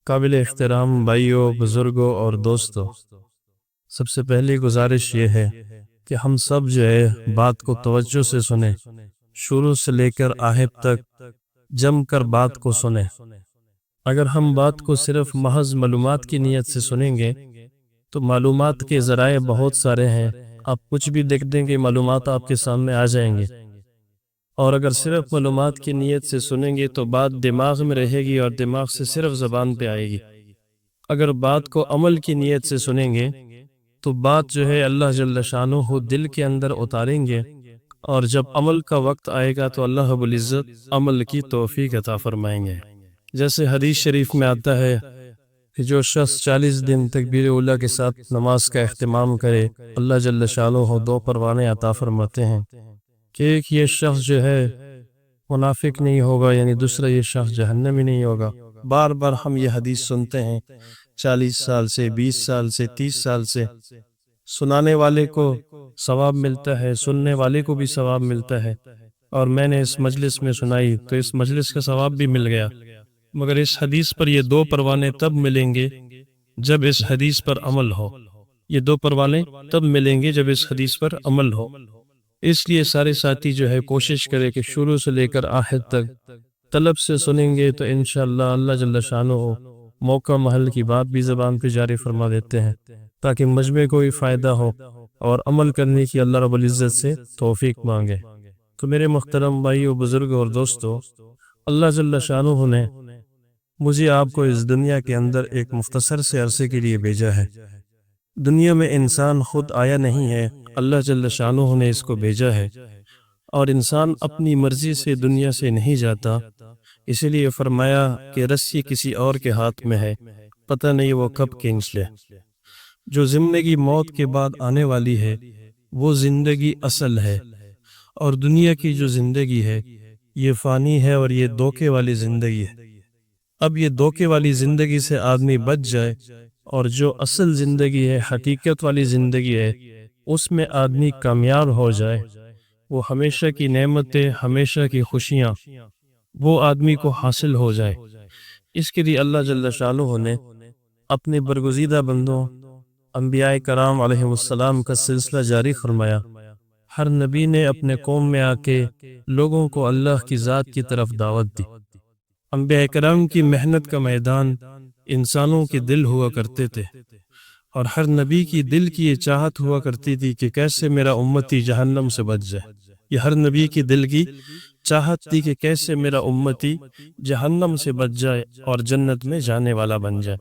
قابل احترام بھائیوں، بزرگوں اور دوستوں، سب سے پہلی گزارش یہ ہے کہ ہم سب جو ہے بات کو توجہ سے سنیں، شروع سے لے کر آخر تک جم کر بات کو سنیں۔ اگر ہم بات کو صرف محض معلومات کی نیت سے سنیں گے تو معلومات کے ذرائع بہت سارے ہیں، آپ کچھ بھی دیکھ دیں گے معلومات آپ کے سامنے آ جائیں گے۔ اور اگر صرف معلومات کی نیت سے سنیں گے تو بات دماغ میں رہے گی اور دماغ سے صرف زبان پہ آئے گی۔ اگر بات کو عمل کی نیت سے سنیں گے تو بات جو ہے اللہ جل شانہ دل کے اندر اتاریں گے، اور جب عمل کا وقت آئے گا تو اللہ رب العزت عمل کی توفیق عطا فرمائیں گے۔ جیسے حدیث شریف میں آتا ہے کہ جو شخص 40 دن تکبیر اولیٰ کے ساتھ نماز کا اہتمام کرے، اللہ جل شانہ 2 پروانے عطا فرماتے ہیں کہ ایک یہ شخص جو ہے منافق نہیں ہوگا، یعنی دوسرا یہ شخص جہنمی نہیں ہوگا۔ بار بار ہم یہ حدیث سنتے ہیں، 40 سال سے، 20 سال سے، 30 سال سے۔ سنانے والے کو ثواب ملتا ہے، سننے والے کو بھی ثواب ملتا ہے، اور میں نے اس مجلس میں سنائی تو اس مجلس کا ثواب بھی مل گیا۔ مگر اس حدیث پر یہ 2 پروانے تب ملیں گے جب اس حدیث پر عمل ہو۔ یہ 2 پروانے تب ملیں گے جب اس حدیث پر عمل ہو۔ اس لیے سارے ساتھی جو ہے کوشش کرے کہ شروع سے لے کر آخر تک طلب سے سنیں گے تو انشاءاللہ اللہ جل شانہ موقع محل کی بات بھی زبان پہ جاری فرما دیتے ہیں، تاکہ مجمع کو بھی فائدہ ہو اور عمل کرنے کی اللہ رب العزت سے توفیق مانگے۔ تو میرے محترم بھائیوں، بزرگوں اور دوستوں، اللہ جل شانہ نے مجھے آپ کو اس دنیا کے اندر ایک مختصر سے عرصے کے لیے بھیجا ہے۔ دنیا میں انسان خود آیا نہیں ہے، اللہ جل شانہ نے اس کو بھیجا ہے، اور انسان اپنی مرضی سے دنیا سے نہیں جاتا۔ اسی لیے فرمایا کہ رسی کسی اور کے ہاتھ میں ہے، پتہ نہیں وہ کب کھینچ لے۔ جو زندگی موت کے بعد آنے والی ہے وہ زندگی اصل ہے، اور دنیا کی جو زندگی ہے یہ فانی ہے اور یہ دھوکے والی زندگی ہے۔ اب یہ دھوکے والی زندگی سے آدمی بچ جائے اور جو اصل زندگی ہے، حقیقت والی زندگی ہے، اس میں آدمی کامیاب ہو جائے، وہ ہمیشہ کی نعمتیں، ہمیشہ کی خوشیاں وہ آدمی کو حاصل ہو جائے۔ اس کے لیے اللہ جل شانہ نے اپنے برگزیدہ بندوں انبیاء کرام علیہ السلام کا سلسلہ جاری فرمایا۔ ہر نبی نے اپنے قوم میں آ کے لوگوں کو اللہ کی ذات کی طرف دعوت دی۔ انبیاء کرام کی محنت کا میدان انسانوں کے دل ہوا کرتے تھے، اور ہر نبی کی دل کی یہ چاہت ہوا کرتی تھی کہ کیسے میرا امتی جہنم سے بچ جائے۔ یہ ہر نبی کی دل کی چاہت تھی کہ کیسے میرا امتی جہنم سے بچ جائے اور جنت میں جانے والا بن جائے۔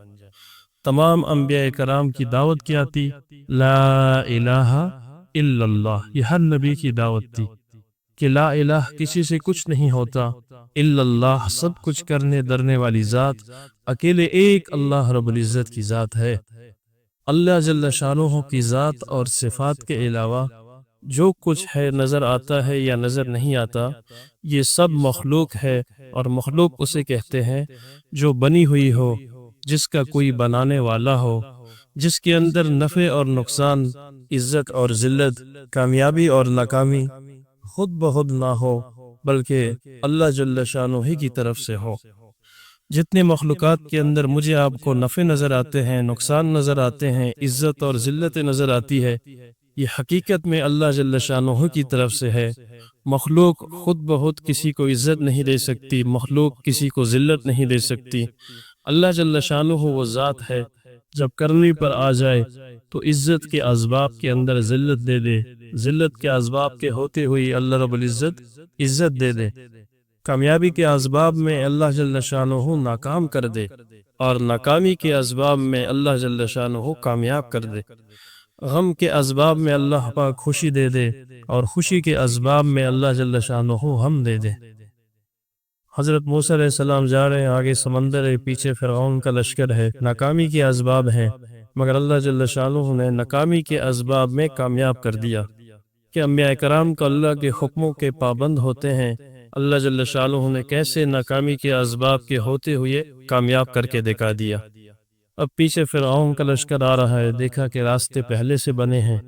تمام انبیاء کرام کی دعوت کیا تھی؟ لا الہ الا اللہ۔ یہ ہر نبی کی دعوت تھی کہ لا الہ، کسی سے کچھ نہیں ہوتا، الا اللہ، سب کچھ کرنے درنے والی ذات اکیلے ایک اللہ رب العزت کی ذات ہے۔ اللہ جل شانہ کی ذات اور صفات کے علاوہ جو کچھ ہے، نظر آتا ہے یا نظر نہیں آتا، یہ سب مخلوق ہے، اور مخلوق اسے کہتے ہیں جو بنی ہوئی ہو، جس کا کوئی بنانے والا ہو، جس کے اندر نفع اور نقصان، عزت اور ذلت، کامیابی اور ناکامی خود بخود نہ ہو، بلکہ اللہ جل شانہ ہی کی طرف سے ہو۔ جتنے مخلوقات کے اندر مجھے آپ کو نفع نظر آتے ہیں، نقصان نظر آتے ہیں، عزت اور ذلت نظر آتی ہے، یہ حقیقت میں اللہ جل شانہ کی طرف سے ہے۔ مخلوق خود بخود کسی کو عزت نہیں دے سکتی، مخلوق کسی کو ذلت نہیں دے سکتی۔ اللہ جل شانہ وہ ذات ہے، جب کرنے پر آ جائے تو عزت کے اسباب کے اندر ذلت دے دے، ذلت کے اسباب کے ہوتے ہوئے اللہ رب العزت عزت دے دے، کامیابی کے اسباب میں اللہ جل شانہ ناکام کر دے، اور ناکامی کے اسباب میں اللہ جل شانہ کامیاب کر دے، غم کے اسباب میں اللہ پاک خوشی دے دے، اور خوشی کے اسباب میں اللہ جل شانہ غم دے دے۔ حضرت موسیٰ علیہ السلام جا رہے ہیں، آگے سمندر ہے، پیچھے فرعون کا لشکر ہے، ناکامی کے اسباب ہیں، مگر اللہ جل شانہ نے ناکامی کے اسباب میں کامیاب کر دیا کہ انبیاء کرام کو اللہ کے حکموں کے پابند ہوتے ہیں۔ اللہ جل شانہ نے کیسے ناکامی کے اسباب کے ہوتے ہوئے کامیاب کر کے دکھا دیا۔ اب پیچھے فرعون کا لشکر آ رہا ہے، دیکھا کہ راستے پہلے سے بنے ہیں،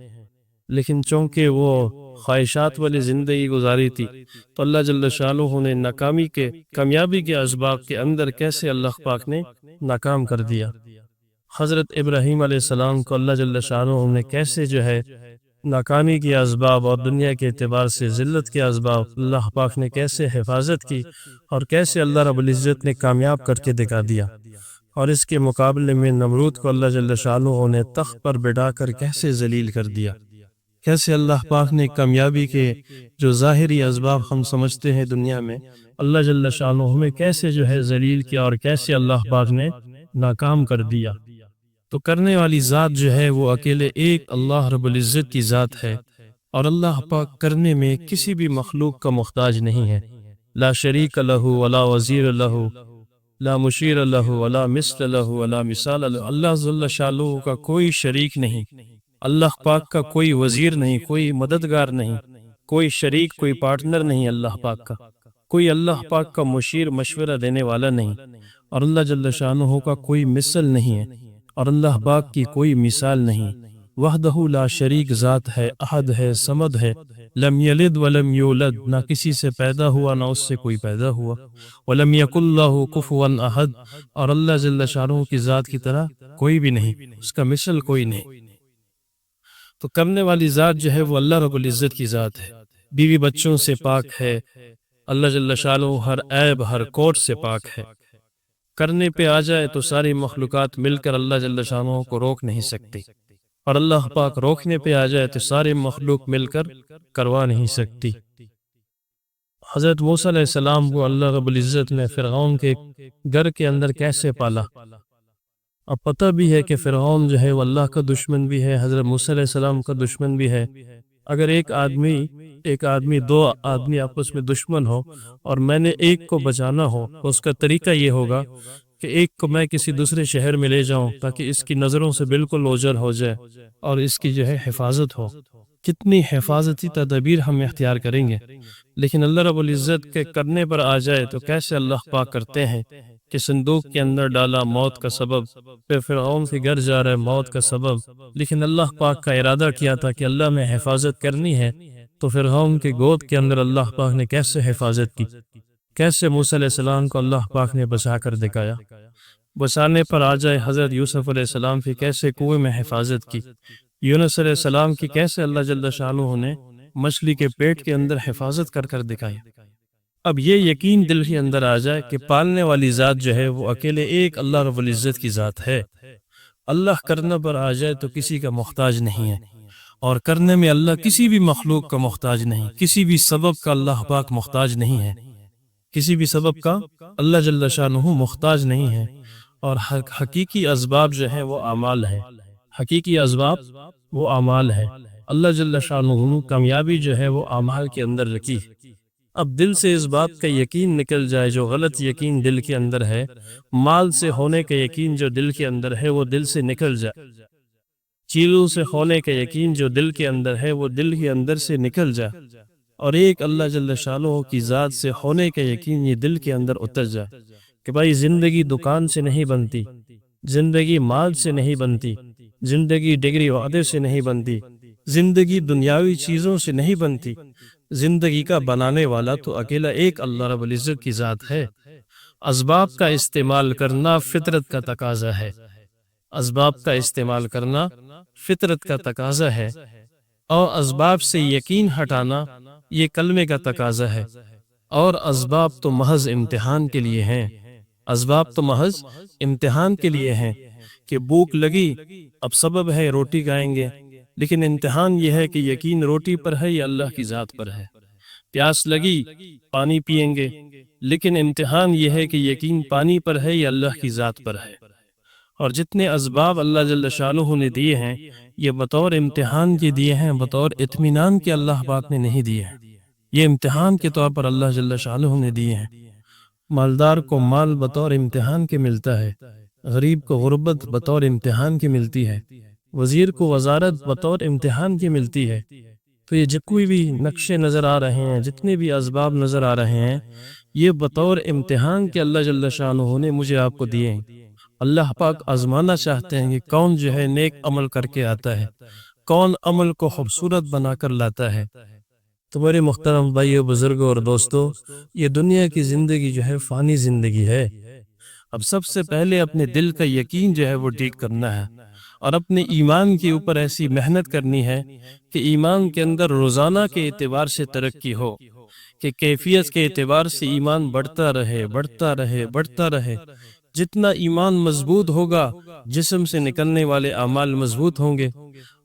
لیکن چونکہ وہ خواہشات والی زندگی گزاری تھی، تو اللہ جل شانہ نے کامیابی کے اسباب کے اندر کیسے اللہ پاک نے ناکام کر دیا۔ حضرت ابراہیم علیہ السلام کو اللہ جل شانہ نے کیسے ناکامی کے اسباب اور دنیا کے اعتبار سے ذلت کے اسباب اللہ پاک نے کیسے حفاظت کی، اور کیسے اللہ رب العزت نے کامیاب کر کے دکھا دیا۔ اور اس کے مقابلے میں نمرود کو اللہ جل شانہ نے تخت پر بٹھا کر کیسے ذلیل کر دیا۔ کیسے اللہ پاک نے کامیابی کے جو ظاہری اسباب ہم سمجھتے ہیں دنیا میں، اللہ جل شانہ میں کیسے ذلیل کیا، اور کیسے اللہ پاک نے ناکام کر دیا۔ تو کرنے والی ذات وہ اکیلے ایک اللہ رب العزت کی ذات ہے، اور اللہ پاک کرنے میں کسی بھی مخلوق کا محتاج نہیں ہے۔ لا شریک لہ ولا وزیر لہ، لا مشیر لہ ولا مثل لہ ولا مثال لہ۔ اللہ جل شانہ کا کوئی شریک نہیں، اللہ پاک کا کوئی وزیر نہیں، کوئی مددگار نہیں، کوئی شریک، کوئی پارٹنر نہیں اللہ پاک کا، کوئی اللہ پاک کا مشیر مشورہ دینے والا نہیں، اور اللہ جل شانہ کا کوئی مثل نہیں ہے، اور اللہ پاک کی کوئی مثال نہیں۔ وحدہ لا شریک ذات ہے، احد ہے، صمد ہے، لم یلد ولم یولد، نہ کسی سے پیدا ہوا نہ اس سے کوئی پیدا ہوا، ولم یکن لہ کفوا احد، اور اللہ جل شانہ کی ذات کی طرح کوئی بھی نہیں، اس کا مثل کوئی نہیں۔ تو کرنے والی ذات وہ اللہ رب العزت کی ذات ہے، بیوی بچوں سے پاک ہے، اللہ جل شانہ ہر عیب ہر کوٹ سے پاک ہے۔ کرنے پہ آ جائے تو ساری مخلوقات مل کر اللہ جل شانہ کو روک نہیں سکتی، اور اللہ پاک روکنے پہ آ جائے تو سارے مخلوق مل کر کروا نہیں سکتی۔ حضرت موسیٰ علیہ السلام کو اللہ رب العزت نے فرعون کے گھر کے اندر کیسے پالا؟ اب پتہ بھی ہے کہ فرعون وہ اللہ کا دشمن بھی ہے، حضرت موسیٰ علیہ السلام کا دشمن بھی ہے۔ اگر ایک آدمی دو آدمی آپس میں دشمن ہو، اور میں نے ایک کو بچانا ہو، تو اس کا طریقہ یہ ہوگا کہ ایک کو میں کسی دوسرے شہر میں لے جاؤں تاکہ اس کی نظروں سے بالکل اوجھل ہو جائے، اور اس کی حفاظت ہو۔ کتنی حفاظتی تدابیر ہم اختیار کریں گے، لیکن اللہ رب العزت کے کرنے پر آ جائے تو کیسے اللہ پاک کرتے ہیں کہ صندوق کے اندر ڈالا موت کا سبب، پھر فرعون کے گھر جا رہا ہے موت کا سبب، لیکن اللہ پاک کا ارادہ کیا تھا کہ اللہ میں حفاظت کرنی ہے، تو فرعون کے گود کے اندر اللہ پاک نے کیسے حفاظت کی، کیسے موسیٰ علیہ السلام کو اللہ پاک نے بچا کر دکھایا۔ بچانے پر آ جائے حضرت یوسف علیہ السلام کی کیسے کنویں میں حفاظت کی، یونس علیہ السلام کی کیسے اللہ جل شانہ نے مچھلی کے پیٹ کے اندر حفاظت کر کر دکھائی۔ اب یہ یقین دل کے اندر آ جائے کہ پالنے والی ذات وہ اکیلے ایک اللہ رب العزت کی ذات ہے۔ اللہ کرنے پر آ جائے تو کسی کا محتاج نہیں ہے، اور کرنے میں اللہ کسی بھی مخلوق کا محتاج نہیں، کسی بھی سبب کا اللہ پاک محتاج نہیں ہے، کسی بھی سبب کا اللہ جل شانہ محتاج نہیں ہے۔ اور حقیقی اسباب وہ اعمال ہے، حقیقی اسباب وہ اعمال ہے۔ اللہ جل شانہ کامیابی وہ اعمال کے اندر رکھی۔ اب دل سے اس بات کا یقین نکل جائے، جو غلط یقین دل کے اندر ہے، مال سے ہونے کا یقین جو دل کے اندر ہے وہ دل سے نکل جائے، چیزوں سے ہونے کا یقین جو دل کے اندر ہے وہ دل کے اندر سے نکل جائے، اور ایک اللہ جل شانہ کی ذات سے ہونے کا یقین یہ دل کے اندر اتر جائے کہ بھائی زندگی دکان سے نہیں بنتی، زندگی مال سے نہیں بنتی، زندگی ڈگری وعدے سے نہیں بنتی، زندگی دنیاوی چیزوں سے نہیں بنتی، زندگی کا بنانے والا تو اکیلا ایک اللہ رب العزت کی ذات ہے۔ اسباب کا استعمال کرنا فطرت کا تقاضا ہے، اسباب کا استعمال کرنا فطرت کا تقاضا ہے، اور اسباب سے یقین ہٹانا یہ کلمے کا تقاضا ہے۔ اور اسباب تو محض امتحان کے لیے ہیں، اسباب تو محض امتحان کے لیے ہیں کہ بھوک لگی، اب سبب ہے روٹی کھائیں گے، لیکن امتحان یہ ہے کہ یقین روٹی پر ہے یا اللہ کی ذات پر ہے۔ پیاس لگی، پانی پئیں گے، لیکن امتحان یہ ہے کہ یقین پانی پر ہے یا اللہ کی ذات پر ہے۔ اور جتنے اسباب اللہ جل شانہ نے دیے ہیں یہ بطور امتحان کے دیے ہیں، بطور اطمینان کے اللہ پاک نے نہیں دیے ہیں، یہ امتحان کے طور پر اللہ جل شانہ نے دیے ہیں۔ مالدار کو مال بطور امتحان کے ملتا ہے، غریب کو غربت بطور امتحان کی ملتی ہے، وزیر کو وزارت بطور امتحان کی ملتی ہے۔ تو یہ جتنے بھی نقشے نظر آ رہے ہیں، جتنے بھی اسباب نظر آ رہے ہیں، یہ بطور امتحان کے اللہ جل شانہ نے مجھے آپ کو دیے ہیں۔ اللہ پاک آزمانا چاہتے ہیں کہ کون نیک عمل کر کے آتا ہے، کون عمل کو خوبصورت بنا کر لاتا ہے، تو میرے محترم بھائیو، بزرگوں اور دوستو، یہ دنیا کی زندگی جو ہے فانی زندگی ہے۔ اب سب سے پہلے اپنے دل کا یقین جو ہے وہ ٹھیک کرنا ہے، اور اپنے ایمان کے اوپر ایسی محنت کرنی ہے کہ ایمان کے اندر روزانہ کے اعتبار سے ترقی ہو، کہ کیفیت کے اعتبار سے ایمان بڑھتا رہے بڑھتا رہے بڑھتا رہے۔ جتنا ایمان مضبوط ہوگا، جسم سے نکلنے والے اعمال مضبوط ہوں گے۔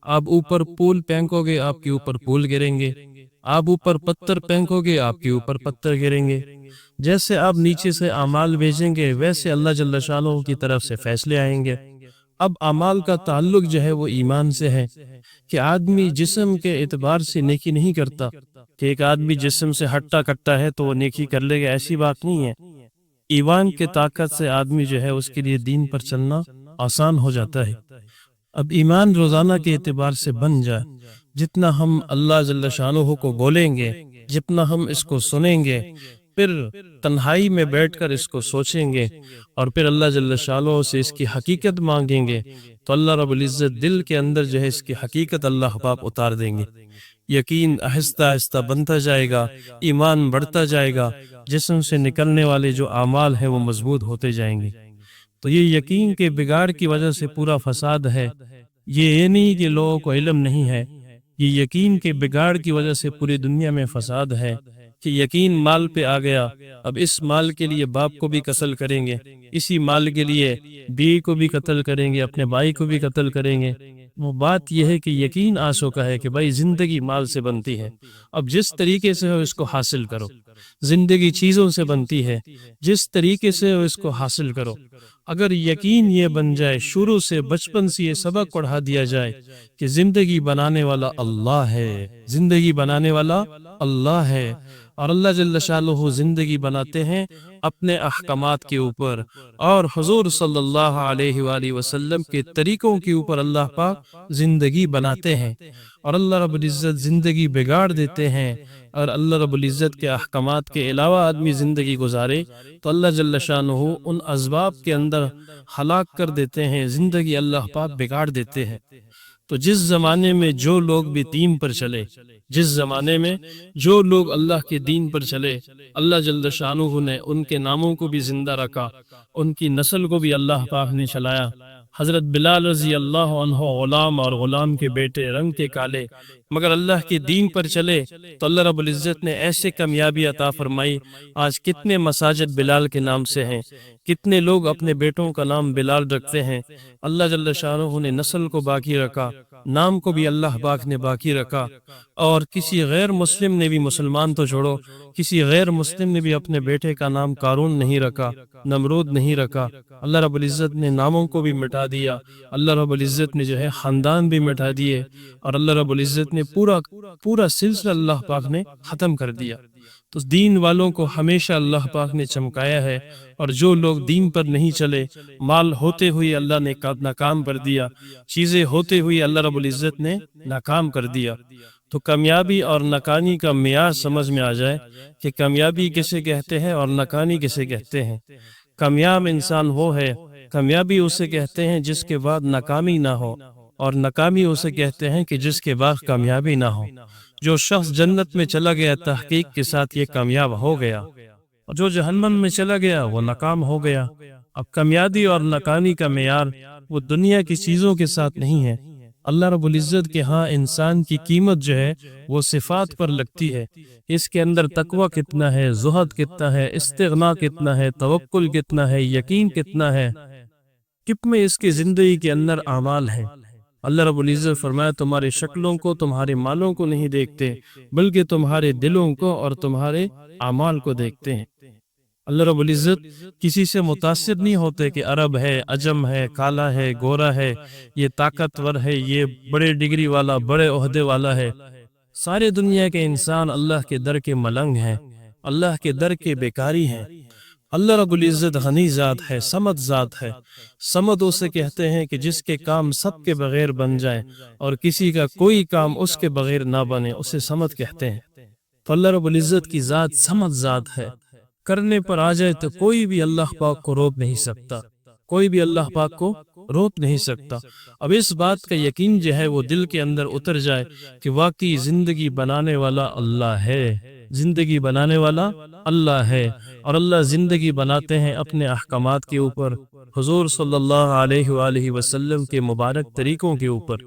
آپ اوپر پول پھینکو گے، آپ کے اوپر پول گریں گے۔ آپ اوپر پتھر پھینکو گے، آپ کے اوپر پتھر گریں گے۔ جیسے آپ نیچے سے اعمال بھیجیں گے، ویسے اللہ جل شانہ کی طرف سے فیصلے آئیں گے۔ اب اعمال کا تعلق جو ہے وہ ایمان سے ہے، کہ آدمی جسم کے اعتبار سے نیکی نہیں کرتا، کہ ایک آدمی جسم سے ہٹا کٹا ہے تو وہ نیکی کر لے گا، ایسی بات نہیں ہے۔ ایمان کے طاقت سے آدمی جو ہے اس کے لیے دین پر چلنا آسان ہو جاتا ہے۔ اب ایمان روزانہ کے اعتبار سے بن جائے، جتنا ہم اللہ جل شانہ کو بولیں گے، جتنا ہم اس کو سنیں گے، پھر تنہائی میں بیٹھ کر اس کو سوچیں گے، اور پھر اللہ جل شانہ سے اس کی حقیقت مانگیں گے، تو اللہ رب العزت دل کے اندر جو ہے اس کی حقیقت اللہ پاک اتار دیں گے۔ یقین آہستہ آہستہ بنتا جائے گا، ایمان بڑھتا جائے گا، جسم سے نکلنے والے جو اعمال ہیں وہ مضبوط ہوتے جائیں گے۔ تو یہ یقین کے بگاڑ کی وجہ سے پورا فساد ہے۔ یہ نہیں کہ لوگوں کو علم نہیں ہے، یہ یقین کے بگاڑ کی وجہ سے پوری دنیا میں فساد ہے، کہ یقین مال پہ آ گیا۔ اب اس مال کے لیے باپ کو بھی قتل کریں گے، اسی مال کے لیے بیوی کو بھی قتل کریں گے، اپنے بھائی کو بھی قتل کریں گے۔ وہ بات یہ ہے کہ یقین آ چکا ہے کہ بھائی زندگی مال سے بنتی ہے، اب جس طریقے سے ہو اس کو حاصل کرو۔ زندگی چیزوں سے بنتی ہے، جس طریقے سے ہو اس کو حاصل کرو۔ اگر یقین یہ بن جائے، شروع سے بچپن سے یہ سبق پڑھا دیا جائے کہ زندگی بنانے والا اللہ ہے، زندگی بنانے والا اللہ ہے، اور اللہ جل شانہ زندگی بناتے ہیں اپنے احکامات کے اوپر، اور حضور صلی اللہ علیہ وآلہ وسلم کے طریقوں کے اوپر اللہ پاک زندگی بناتے ہیں، اور اللہ رب العزت زندگی بگاڑ دیتے ہیں، اور اللہ رب العزت کے احکامات کے علاوہ آدمی زندگی گزارے تو اللہ جل شانہ ان اسباب کے اندر ہلاک کر دیتے ہیں، زندگی اللہ پاک بگاڑ دیتے ہیں۔ تو جس زمانے میں جو لوگ بھی دین پر چلے، جس زمانے میں جو لوگ اللہ کے دین پر چلے، اللہ جل شانہ نے ان کے ناموں کو بھی زندہ رکھا، ان کی نسل کو بھی اللہ پاک نے چلایا۔ حضرت بلال رضی اللہ عنہ غلام، اور غلام کے بیٹے رنگ کے کالے، مگر اللہ کے دین پر چلے تو اللہ رب العزت نے ایسے کامیابی عطا فرمائی۔ آج کتنے مساجد بلال کے نام سے ہیں، کتنے لوگ اپنے بیٹوں کا نام بلال رکھتے ہیں۔ اللہ جل شانہ نے نسل کو باقی رکھا، نام کو بھی اللہ پاک نے باقی رکھا، اور کسی غیر مسلم نے بھی، مسلمان تو چھوڑو، کسی غیر مسلم نے بھی اپنے بیٹے کا نام قارون نہیں رکھا، نمرود نہیں رکھا۔ اللہ رب العزت نے ناموں کو بھی مٹا دیا، اللہ رب العزت نے جو ہے خاندان بھی مٹا دیے، اور اللہ رب العزت نے پورا سلسلہ اللہ پاک نے ختم کر دیا۔ تو دین والوں کو ہمیشہ اللہ پاک نے چمکایا ہے، اور جو لوگ دین پر نہیں چلے، مال ہوتے ہوئے اللہ نے ناکام کر دیا، چیزیں ہوتے ہوئے اللہ رب العزت نے ناکام کر دیا۔ تو کامیابی اور ناکامی کا معیار سمجھ میں آ جائے کہ کامیابی کسے کہتے ہیں اور ناکامی کسے کہتے ہیں۔ کامیاب انسان وہ ہے، کامیابی اسے کہتے ہیں جس کے بعد ناکامی نہ ہو، اور ناکامی اسے کہتے ہیں کہ جس کے بعد کامیابی نہ ہو۔ جو شخص جنت میں چلا گیا تحقیق کے ساتھ یہ کامیاب ہو گیا، اور جو جہنم میں چلا گیا وہ ناکام ہو گیا۔ اب کامیابی اور ناکامی کا معیار وہ دنیا کی چیزوں کے ساتھ نہیں ہے۔ اللہ رب العزت کے ہاں انسان کی قیمت جو ہے وہ صفات پر لگتی ہے، اس کے اندر تقوی کتنا ہے، زہد کتنا ہے، استغنا کتنا ہے، توکل کتنا ہے، یقین کتنا ہے، کتنے اس کی زندگی کے اندر اعمال ہیں۔ اللہ رب العزت فرمایا تمہاری شکلوں کو، تمہارے مالوں کو نہیں دیکھتے، بلکہ تمہارے دلوں کو اور تمہارے اعمال کو دیکھتے ہیں۔ اللہ رب العزت کسی سے متاثر نہیں ہوتے کہ عرب ہے، عجم ہے، کالا ہے، گورا ہے، یہ طاقتور ہے، یہ بڑے ڈگری والا، بڑے عہدے والا ہے۔ سارے دنیا کے انسان اللہ کے در کے ملنگ ہیں، اللہ کے در کے بیکاری ہیں۔ اللہ رب العزت غنی ذات ہے، صمد ذات ہے۔ صمد اسے کہتے ہیں کہ جس کے کام سب کے بغیر بن جائیں، اور کسی کا کوئی کام اس کے بغیر نہ بنے، اسے صمد کہتے ہیں۔ تو اللہ رب العزت کی ذات صمد ذات ہے، کرنے پر آ جائے تو کوئی بھی اللہ پاک کو روک نہیں سکتا، کوئی بھی اللہ پاک کو روک نہیں سکتا۔ اب اس بات کا یقین جو ہے وہ دل کے اندر اتر جائے کہ واقعی زندگی بنانے والا اللہ ہے، زندگی بنانے والا اللہ ہے، اور اللہ زندگی بناتے ہیں اپنے احکامات کے اوپر، حضور صلی اللہ علیہ وآلہ وسلم کے مبارک طریقوں کے اوپر۔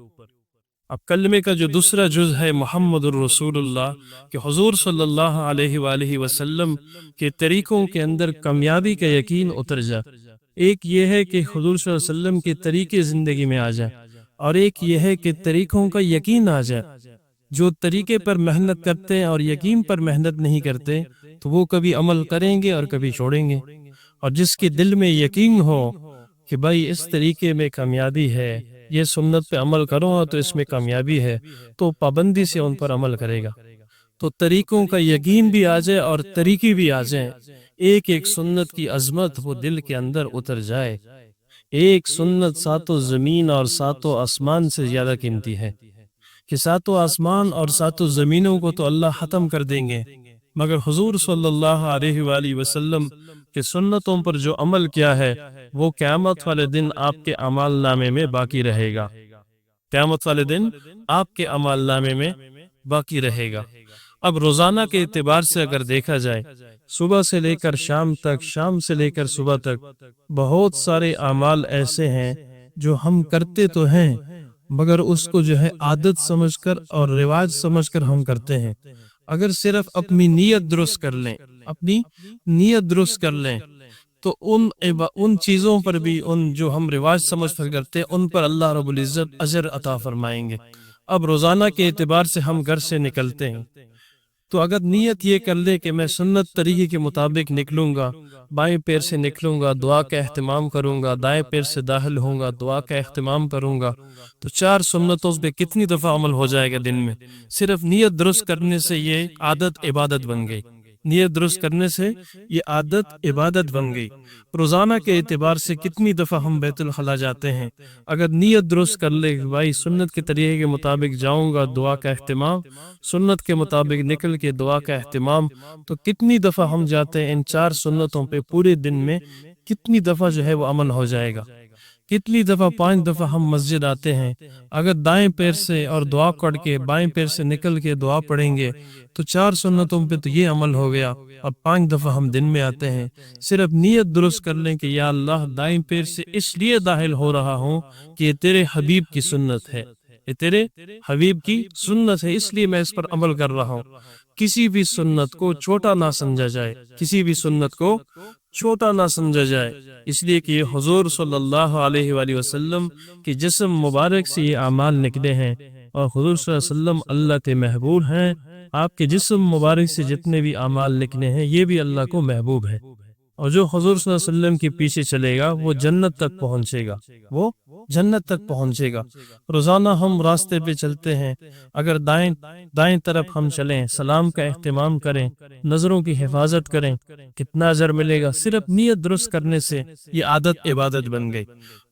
اب کلمے کا جو دوسرا جز ہے محمد الرسول اللہ، کہ حضور صلی اللہ علیہ وآلہ وسلم کے طریقوں کے اندر کامیابی کا یقین اتر جائے۔ ایک یہ ہے کہ حضور صلی اللہ علیہ وسلم کے طریقے زندگی میں آ جائے، اور ایک یہ ہے کہ طریقوں کا یقین آ جائے۔ جو طریقے پر محنت کرتے ہیں اور یقین پر محنت نہیں کرتے تو وہ کبھی عمل کریں گے اور کبھی چھوڑیں گے، اور جس کے دل میں یقین ہو کہ بھائی اس طریقے میں کامیابی ہے، یہ سنت پہ عمل کرو تو اس میں کامیابی ہے، تو پابندی سے ان پر عمل کرے گا۔ تو طریقوں کا یقین بھی آ جائے اور طریقے بھی آ جائیں، ایک ایک سنت کی عظمت وہ دل کے اندر اتر جائے۔ ایک سنت ساتوں زمین اور ساتوں آسمان سے زیادہ قیمتی ہے، کہ ساتوں آسمان اور ساتوں زمینوں کو تو اللہ ختم کر دیں گے، مگر حضور صلی اللہ علیہ وآلہ وسلم کے سنتوں پر جو عمل کیا ہے وہ قیامت والے دن آپ کے اعمال نامے میں باقی رہے گا، قیامت والے دن آپ کے اعمال نامے میں باقی رہے گا۔ اب روزانہ کے اعتبار سے اگر دیکھا جائے، صبح سے لے کر شام تک، شام سے لے کر صبح تک، بہت سارے اعمال ایسے ہیں جو ہم کرتے تو ہیں مگر اس کو جو ہے عادت سمجھ کر اور رواج سمجھ کر ہم کرتے ہیں۔ اگر صرف اپنی نیت درست کر لیں، اپنی نیت درست کر لیں تو ان چیزوں پر بھی، ان جو ہم رواج سمجھ کر کرتے ہیں، ان پر اللہ رب العزت اجر عطا فرمائیں گے۔ اب روزانہ کے اعتبار سے ہم گھر سے نکلتے ہیں تو اگر نیت یہ کر لے کہ میں سنت طریقے کے مطابق نکلوں گا، بائیں پیر سے نکلوں گا، دعا کا اہتمام کروں گا، دائیں پیر سے داخل ہوں گا، دعا کا اہتمام کروں گا، تو 4 سنتوں پہ کتنی دفعہ عمل ہو جائے گا دن میں؟ صرف نیت درست کرنے سے یہ عادت عبادت بن گئی، نیت درست کرنے سے یہ عادت عبادت بن گئی۔ روزانہ کے اعتبار سے کتنی دفعہ ہم بیت الخلا جاتے ہیں؟ اگر نیت درست کر لے بھائی سنت کے طریقے کے مطابق جاؤں گا، دعا کا اہتمام، سنت کے مطابق نکل کے دعا کا اہتمام، تو کتنی دفعہ ہم جاتے ہیں ان 4 سنتوں پہ پورے دن میں؟ کتنی دفعہ جو ہے وہ عمل ہو جائے گا؟ کتنی دفعہ 5 دفعہ ہم مسجد آتے ہیں؟ اگر دائیں پیر سے اور دعا پڑھ کے بائیں پیر سے نکل کے دعا پڑھیں گے تو 4 سنتوں پہ تو یہ عمل ہو گیا، اور 5 دفعہ ہم دن میں آتے ہیں۔ صرف نیت درست کر لیں کہ یا اللہ دائیں پیر سے اس لیے داخل ہو رہا ہوں کہ یہ تیرے حبیب کی سنت ہے، یہ تیرے حبیب کی سنت ہے، اس لیے میں اس پر عمل کر رہا ہوں۔ کسی بھی سنت کو چھوٹا نہ سمجھا جائے، کسی بھی سنت کو چھوٹا نہ سمجھا جائے، اس لیے کہ یہ حضور صلی اللہ علیہ وآلہ وسلم کے جسم مبارک سے یہ اعمال نکلے ہیں، اور حضور صلی اللہ علیہ وسلم اللہ کے محبوب ہیں۔ آپ کے جسم مبارک سے جتنے بھی اعمال نکلے ہیں یہ بھی اللہ کو محبوب ہے، اور جو حضور صلی اللہ علیہ وسلم کے پیچھے چلے گا وہ جنت تک پہنچے گا، وہ جنت تک پہنچے گا۔ روزانہ ہم راستے پہ چلتے ہیں، اگر دائیں طرف ہم چلیں، سلام کا اہتمام کریں، نظروں کی حفاظت کریں، کتنا اجر ملے گا؟ صرف نیت درست کرنے سے یہ عادت عبادت بن گئی۔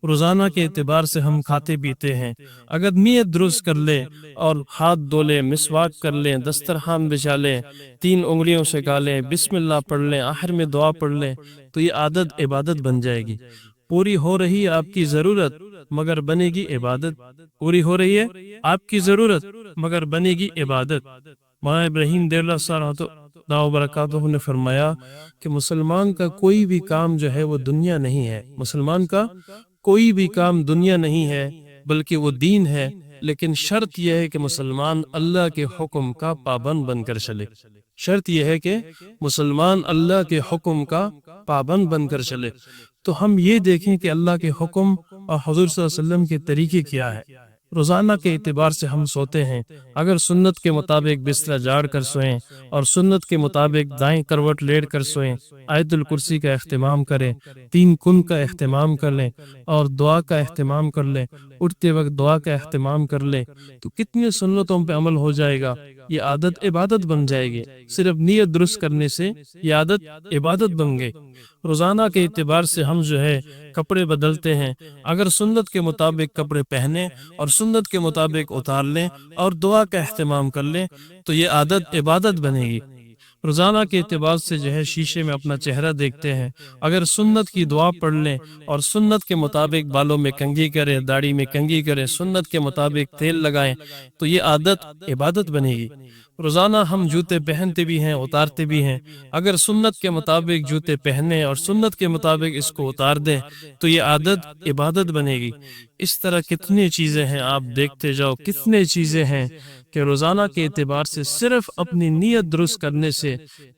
روزانہ کے اعتبار سے ہم کھاتے پیتے ہیں، اگر نیت درست کر لیں اور ہاتھ دھو لیں، مسواک کر لیں، دسترخوان بچھا لیں، 3 انگلیوں سے کھا لیں، بسم اللہ پڑھ لیں، آخر میں دعا پڑھ لیں، تو یہ عادت عبادت بن جائے گی۔ پوری ہو رہی ہے آپ کی ضرورت مگر بنے گی عبادت، پوری ہو رہی ہے آپ کی ضرورت مگر بنے گی عبادت۔ مولانا ابراہیم دیر اللہ صاحب وبرکاتہ نے فرمایا کہ مسلمان کا کوئی بھی کام جو ہے وہ دنیا نہیں ہے، مسلمان کا کوئی بھی کام دنیا نہیں ہے بلکہ وہ دین ہے، لیکن شرط یہ ہے کہ مسلمان اللہ کے حکم کا پابند بن کر چلے، شرط یہ ہے کہ مسلمان اللہ کے حکم کا پابند بن کر چلے۔ تو ہم یہ دیکھیں کہ اللہ کے حکم اور حضور صلی اللہ علیہ وسلم کے طریقے کیا ہے۔ روزانہ کے اعتبار سے ہم سوتے ہیں، اگر سنت کے مطابق بستر جاڑ کر سوئیں اور سنت کے مطابق دائیں کروٹ لیٹ کر سوئیں، آیت الکرسی کا اہتمام کریں، 3 کن کا اہتمام کر لیں اور دعا کا اہتمام کر لیں، اٹھتے وقت دعا کا اہتمام کر لیں، تو کتنی سنتوں پہ عمل ہو جائے گا، یہ عادت عبادت بن جائے گی۔ صرف نیت درست کرنے سے یہ عادت عبادت بن گئی۔ روزانہ کے اعتبار سے ہم جو ہے کپڑے بدلتے ہیں، اگر سنت کے مطابق کپڑے پہنیں اور سنت کے مطابق اتار لیں اور دعا کا اہتمام کر لیں تو یہ عادت عبادت بنے گی۔ روزانہ کے اعتبار سے جو ہے شیشے میں اپنا چہرہ دیکھتے ہیں، اگر سنت کی دعا پڑھ لیں اور سنت کے مطابق بالوں میں کنگھی کریں، داڑھی میں کنگھی کریں، سنت کے مطابق تیل لگائیں، تو یہ عادت عبادت بنے گی۔ روزانہ ہم جوتے پہنتے بھی ہیں، اتارتے بھی ہیں، اگر سنت کے مطابق جوتے پہنے اور سنت کے مطابق اس کو اتار دیں تو یہ عادت عبادت بنے گی۔ اس طرح کتنی چیزیں ہیں، آپ دیکھتے جاؤ کتنے چیزیں ہیں کہ روزانہ کے اعتبار سے صرف اپنی نیت درست کرنے سے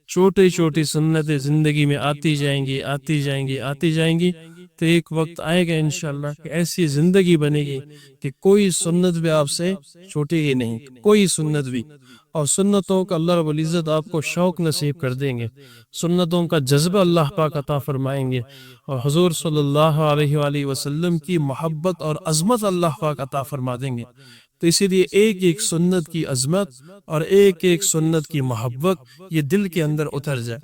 چھوٹی چھوٹی سنتیں زندگی میں آتی جائیں گی، آتی جائیں گی، آتی جائیں گی، تو ایک وقت آئے گا انشاءاللہ کہ ایسی زندگی بنے گی کہ کوئی سنت بھی آپ سے چھوٹے گی نہیں، کوئی سنت بھی۔ اور سنتوں کا اللہ رب العزت آپ کو شوق نصیب کر دیں گے، سنتوں کا جذبہ اللہ پاک عطا فرمائیں گے، اور حضور صلی اللہ علیہ وآلہ وسلم کی محبت اور عظمت اللہ پاک عطا فرما دیں گے۔ تو اسی لیے ایک ایک سنت کی عظمت اور ایک ایک سنت کی محبت یہ دل کے اندر اتر جائے۔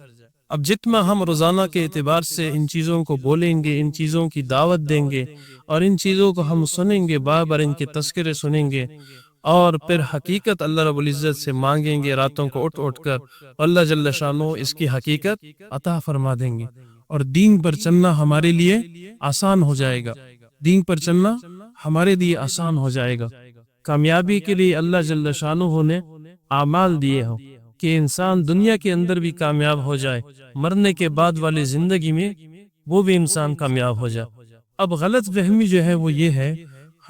اب جتنا ہم روزانہ کے اعتبار سے ان چیزوں کو بولیں گے، ان چیزوں کی دعوت دیں گے اور ان چیزوں کو ہم سنیں گے، بار بار ان کے تذکرے سنیں گے، اور پھر حقیقت اللہ رب العزت سے مانگیں گے راتوں کو اٹھ اٹھ کر، اللہ جل شانہ اس کی حقیقت عطا فرما دیں گے، اور دین پر چلنا ہمارے لیے آسان ہو جائے گا، دین پر چلنا ہمارے لیے آسان ہو جائے گا۔ کامیابی کے لیے اللہ جل شانہ نے اعمال دیے ہوں کہ انسان دنیا کے اندر بھی کامیاب ہو جائے، مرنے کے بعد والی زندگی میں وہ بھی انسان کامیاب ہو جائے۔ اب غلط فہمی جو ہے وہ یہ ہے،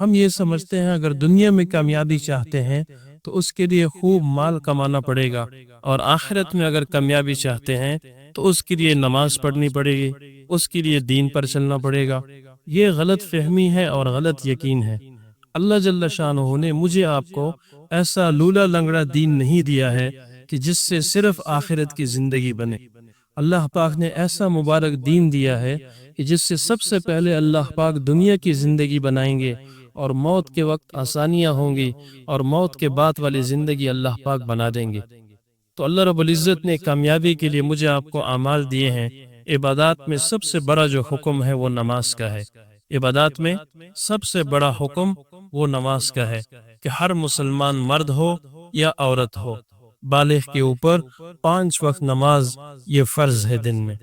ہم یہ سمجھتے ہیں اگر دنیا میں کامیابی چاہتے ہیں تو اس کے لیے خوب مال کمانا پڑے گا، اور آخرت میں اگر کامیابی چاہتے ہیں تو اس کے لیے نماز پڑھنی پڑے گی، اس کے لیے دین پر چلنا پڑے گا۔ یہ غلط فہمی ہے اور غلط یقین ہے۔ اللہ جل شانہ نے مجھے آپ کو ایسا لولا لنگڑا دین نہیں دیا ہے کہ جس سے صرف آخرت کی زندگی بنے۔ اللہ پاک نے ایسا مبارک دین دیا ہے کہ جس سے سب سے پہلے اللہ پاک دنیا کی زندگی بنائیں گے، اور موت کے وقت آسانیاں ہوں گی، اور موت کے بعد والی زندگی اللہ پاک بنا دیں گے۔ تو اللہ رب العزت نے کامیابی کے لیے مجھے آپ کو اعمال دیے ہیں۔ عبادات میں سب سے بڑا جو حکم ہے وہ نماز کا ہے۔ عبادات میں سب سے بڑا حکم وہ نماز کا ہے کہ ہر مسلمان مرد ہو یا عورت ہو، بالغ کے اوپر 5 وقت نماز یہ فرض ہے دن میں۔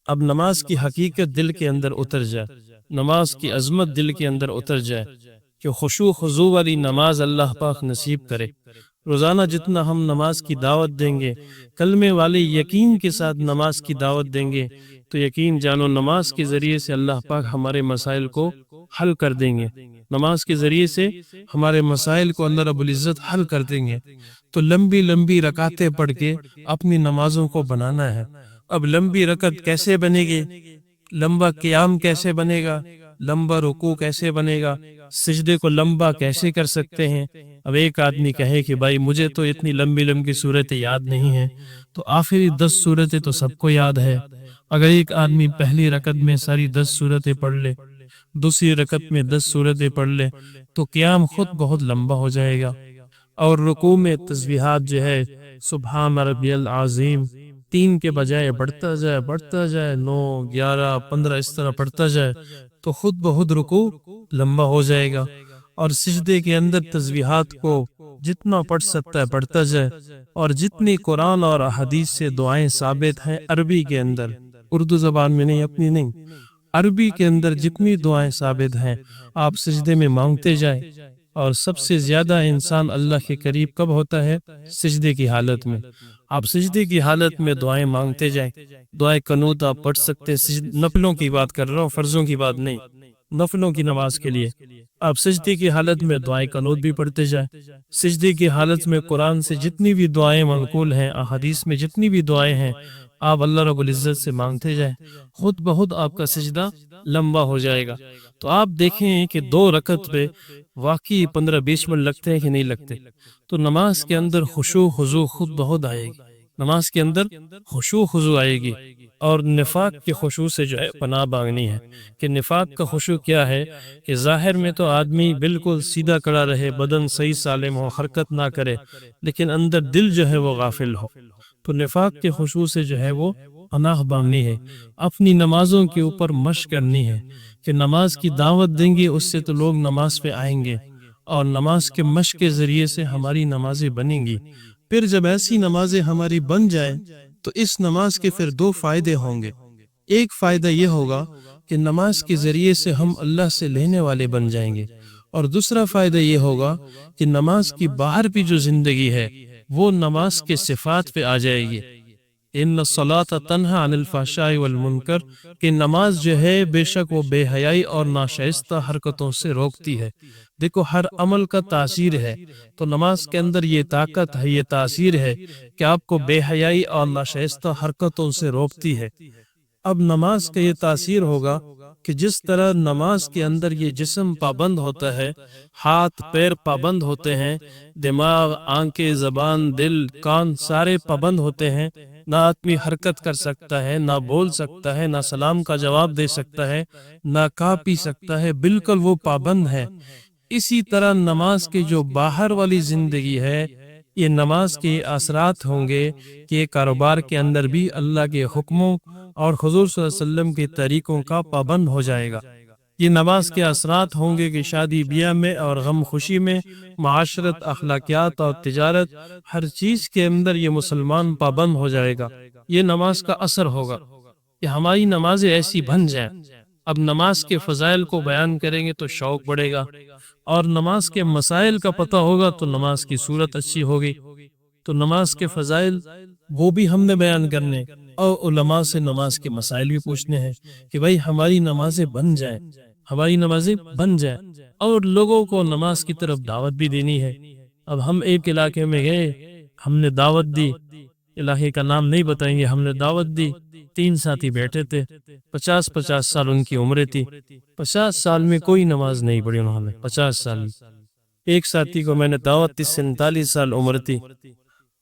اب نماز کی حقیقت دل کے اندر اتر جائے، نماز کی عظمت دل کے اندر اتر جائے کہ خشوع خضوع والی نماز اللہ پاک نصیب کرے۔ روزانہ جتنا ہم نماز کی دعوت دیں گے، کلمے والے یقین کے ساتھ نماز کی دعوت دیں گے، تو یقین جانو نماز کے ذریعے سے اللہ پاک ہمارے مسائل کو حل کر دیں گے، نماز کے ذریعے سے ہمارے مسائل کو اللہ رب العزت حل کر دیں گے۔ تو لمبی لمبی رکعتیں پڑھ کے اپنی نمازوں کو بنانا ہے۔ اب لمبی رکعت کیسے بنے گی؟ لمبا قیام کیسے بنے گا؟ لمبا رکوع کیسے بنے گا؟ سجدے کو لمبا کیسے کر سکتے ہیں؟ اب ایک آدمی کہے کہ بھائی مجھے تو اتنی لمبی لمبی صورتیں یاد نہیں ہیں، تو آخری 10 صورتیں تو سب کو یاد ہے۔ اگر ایک آدمی پہلی رکعت میں ساری 10 صورتیں پڑھ لے، دوسری رکعت میں 10 صورتیں پڑھ لے، تو قیام خود بہت لمبا ہو جائے گا۔ اور رکوع میں تسبیحات جو ہے سبحان ربی العظیم 3 کے بجائے بڑھتا جائے 9 11 15 اس طرح بڑھتا جائے، تو خود بخود رکوع لمبا ہو جائے گا۔ اور سجدے کے اندر تسبیحات کو جتنا پڑھ سکتا ہے پڑھتا جائے، اور جتنی قرآن اور حدیث سے دعائیں ثابت ہیں عربی کے اندر، اردو زبان میں نہیں، اپنی نہیں، عربی کے اندر جتنی دعائیں ثابت ہیں آپ سجدے میں مانگتے جائیں۔ اور سب سے زیادہ انسان اللہ کے قریب کب ہوتا ہے؟ سجدے کی حالت میں۔ آپ سجدے کی حالت میں دعائیں مانگتے جائیں، دعائیں قنوت آپ پڑھ سکتے ہیں، نفلوں کی بات کر رہا ہوں، فرضوں کی بات نہیں، نفلوں کی نماز کے لیے آپ سجدے کی حالت میں دعائیں قنوت بھی پڑھتے جائیں۔ سجدے کی حالت میں قرآن سے جتنی بھی دعائیں منقول ہیں، احادیث میں جتنی بھی دعائیں ہیں، آپ اللہ رب العزت سے مانگتے جائیں، خود بخود آپ کا سجدہ لمبا ہو جائے گا۔ تو آپ دیکھیں کہ 2 رکعت پہ واقعی 15-20 منٹ لگتے ہیں کہ نہیں لگتے؟ تو نماز کے اندر خشوع خضوع خود بہت آئے گی، نماز کے اندر خشوع خضوع آئے گی۔ اور نفاق کے خشوع سے جو ہے پناہ مانگنی ہے کہ نفاق کا خشوع کیا ہے کہ ظاہر میں تو آدمی بالکل سیدھا کھڑا رہے، بدن صحیح سالم ہو، حرکت نہ کرے، لیکن اندر دل جو ہے وہ غافل ہو۔ تو نفاق کے خشوع سے جو ہے وہ پناہ مانگنی ہے، اپنی نمازوں کے اوپر مشق کرنی ہے کہ نماز کی دعوت دیں گے اس سے تو لوگ نماز پہ آئیں گے، اور نماز کے مشق کے ذریعے سے ہماری نمازیں بنیں گی۔ پھر جب ایسی نمازیں ہماری بن جائیں تو اس نماز کے پھر دو فائدے ہوں گے۔ ایک فائدہ یہ ہوگا کہ نماز کے ذریعے سے ہم اللہ سے لینے والے بن جائیں گے، اور دوسرا فائدہ یہ ہوگا کہ نماز کی باہر بھی جو زندگی ہے وہ نماز کے صفات پہ آ جائے گی۔ ان الصلاۃ تنہی عن الفحشاء والمنکر، کہ نماز جو ہے بے شک وہ بے حیائی اور ناشائستہ حرکتوں سے روکتی ہے۔ دیکھو ہر عمل کا تاثیر ہے، تو نماز کے اندر یہ طاقت ہے، یہ تاثیر ہے کہ آپ کو بے حیائی اور ناشائستہ حرکتوں سے روکتی ہے۔ اب نماز کا یہ تاثیر ہوگا کہ جس طرح نماز کے اندر یہ جسم پابند ہوتا ہے، ہاتھ پیر پابند ہوتے ہیں، دماغ، آنکھیں، زبان، دل، کان سارے پابند ہوتے ہیں، نہ آدمی حرکت کر سکتا ہے، نہ بول سکتا ہے، نہ سلام کا جواب دے سکتا ہے، نہ کھا پی سکتا ہے، بالکل وہ پابند ہے۔ اسی طرح نماز کے جو باہر والی زندگی ہے، یہ نماز کے اثرات ہوں گے کہ کاروبار کے اندر بھی اللہ کے حکموں اور حضور صلی اللہ علیہ وسلم کے طریقوں کا پابند ہو جائے گا۔ یہ نماز کے اثرات ہوں گے کہ شادی بیاہ میں اور غم خوشی میں، معاشرت، اخلاقیات اور تجارت، ہر چیز کے اندر یہ مسلمان پابند ہو جائے گا۔ یہ نماز کا اثر ہوگا کہ ہماری نمازیں ایسی بن جائیں۔ اب نماز کے فضائل کو بیان کریں گے تو شوق بڑھے گا، اور نماز کے مسائل کا پتہ ہوگا تو نماز کی صورت اچھی ہوگی۔ تو نماز کے فضائل وہ بھی ہم نے بیان کرنے، اور علماء سے نماز کے مسائل بھی پوچھنے ہیں کہ بھائی ہماری نمازیں بن جائیں، ہماری نمازیں بن جائیں، اور لوگوں کو نماز کی طرف دعوت بھی دینی ہے۔ اب ہم ایک علاقے میں گئے، ہم نے دعوت دی، علاقے کا نام نہیں بتائیں گے، ہم نے دعوت دی، 3 ساتھی بیٹھے تھے، 50 سال ان کی عمریں تھی، 50 سال میں کوئی نماز نہیں پڑھی انہوں نے، 50 سال میں۔ ایک ساتھی کو میں نے دعوت دی، 47 سال عمر تھی،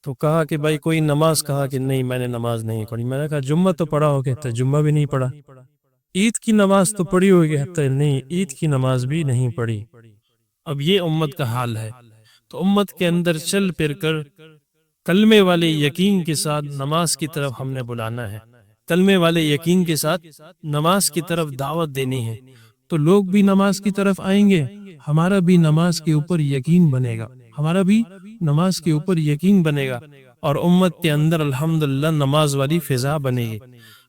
تو کہا کہ بھائی کوئی نماز، کہا کہ نہیں میں نے نماز نہیں پڑھی۔ میں نے کہا جمعہ تو پڑھا ہو، کہتا جمعہ بھی نہیں پڑھا۔ عید کی نماز تو پڑھی ہوگی، کہتا نہیں عید کی نماز بھی نہیں پڑھی۔ اب یہ امت کا حال ہے۔ تو امت کے اندر چل پھر کر کلمے والے یقین کے ساتھ نماز کی طرف ہم نے بلانا ہے، کلمے والے یقین کے ساتھ نماز کی طرف دعوت دینی ہے، تو لوگ بھی نماز کی طرف آئیں گے، ہمارا بھی نماز کے اوپر یقین بنے گا، ہمارا بھی نماز کے اوپر یقین بنے گا، اور امت کے اندر الحمدللہ نماز والی فضا بنے گی۔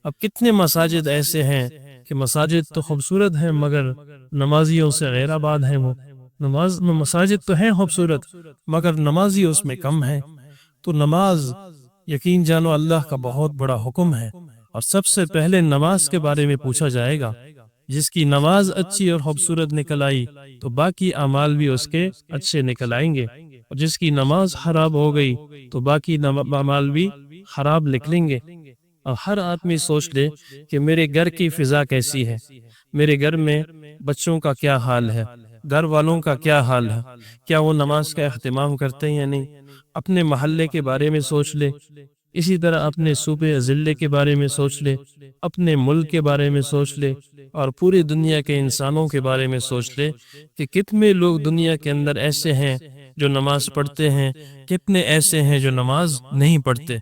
اب کتنے مساجد ایسے ہیں کہ مساجد تو خوبصورت ہیں مگر نمازیوں سے غیر آباد ہیں، وہ مساجد تو ہیں خوبصورت مگر نمازی اس میں کم ہیں۔ تو نماز یقین جانو اللہ کا بہت بڑا حکم ہے، اور سب سے پہلے نماز کے بارے میں پوچھا جائے گا۔ جس کی نماز اچھی اور خوبصورت نکل آئی تو باقی اعمال بھی اس کے اچھے نکل آئیں گے، اور جس کی نماز خراب ہو گئی تو باقی اعمال بھی خراب نکلیں گے۔ اور ہر آدمی سوچ لے کہ میرے گھر کی فضا کیسی ہے، میرے گھر میں بچوں کا کیا حال ہے، گھر والوں کا کیا حال ہے، کیا وہ نماز کا اہتمام کرتے ہیں یا نہیں۔ اپنے محلے کے بارے میں سوچ لے، اسی طرح اپنے صوبے ضلع کے بارے میں سوچ لے، اپنے ملک کے بارے میں سوچ لے، اور پوری دنیا کے انسانوں کے بارے میں سوچ لے کہ کتنے لوگ دنیا کے اندر ایسے ہیں جو نماز پڑھتے ہیں، کتنے ایسے ہیں جو نماز نہیں پڑھتے۔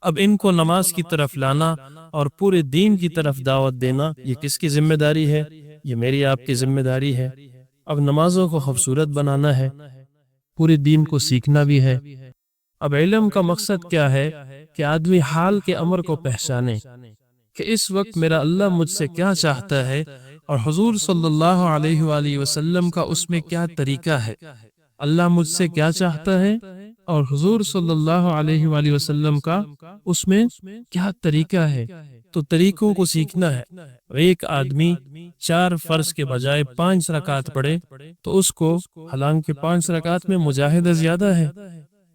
اب ان کو نماز کی طرف لانا اور پورے دین کی طرف دعوت دینا، یہ کس کی ذمہ داری ہے؟ یہ میری آپ کی ذمہ داری ہے۔ اب نمازوں کو خوبصورت بنانا ہے، پورے دین کو سیکھنا بھی ہے۔ اب علم کا مقصد کیا ہے کہ آدمی حال کے امر کو پہچانے کہ اس وقت میرا اللہ مجھ سے کیا چاہتا ہے، اور حضور صلی اللہ علیہ وآلہ وسلم کا اس میں کیا طریقہ ہے۔ اللہ مجھ سے کیا چاہتا ہے اور حضور صلی اللہ علیہ وآلہ وسلم کا اس میں کیا طریقہ ہے، تو طریقوں کو سیکھنا ہے۔ ایک آدمی 4 فرض کے بجائے 5 رکعت پڑھے تو اس کو، حالانکہ 5 رکعت میں مجاہدہ زیادہ ہے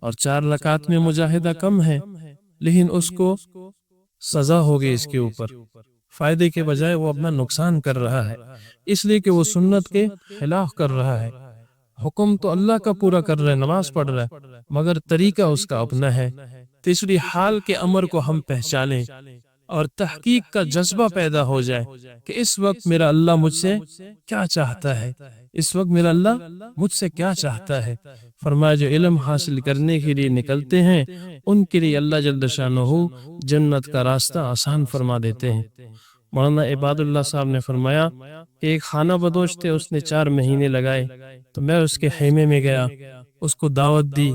اور 4 رکعت میں مجاہدہ کم ہے، لیکن اس کو سزا ہوگی اس کے اوپر، فائدے کے بجائے وہ اپنا نقصان کر رہا ہے، اس لیے کہ وہ سنت کے خلاف کر رہا ہے۔ حکم تو اللہ کا پورا کر رہا ہے، نماز پڑھ رہا ہے، مگر طریقہ اس کا اپنا ہے۔ تو اس لیے حال کے امر کو ہم پہچانیں اور تحقیق کا جذبہ پیدا ہو جائے کہ اس وقت میرا اللہ مجھ سے کیا چاہتا ہے، اس وقت میرا اللہ مجھ سے کیا چاہتا ہے۔ فرمایا جو علم حاصل کرنے کے لیے نکلتے ہیں ان کے لیے اللہ جل شانہ جنت کا راستہ آسان فرما دیتے ہیں۔ مولانا عباد اللہ صاحب نے فرمایا کہ ایک خانہ بدوش تھے، اس نے 4 مہینے لگائے، تو میں اس کے خیمے میں گیا اس کو دعوت دی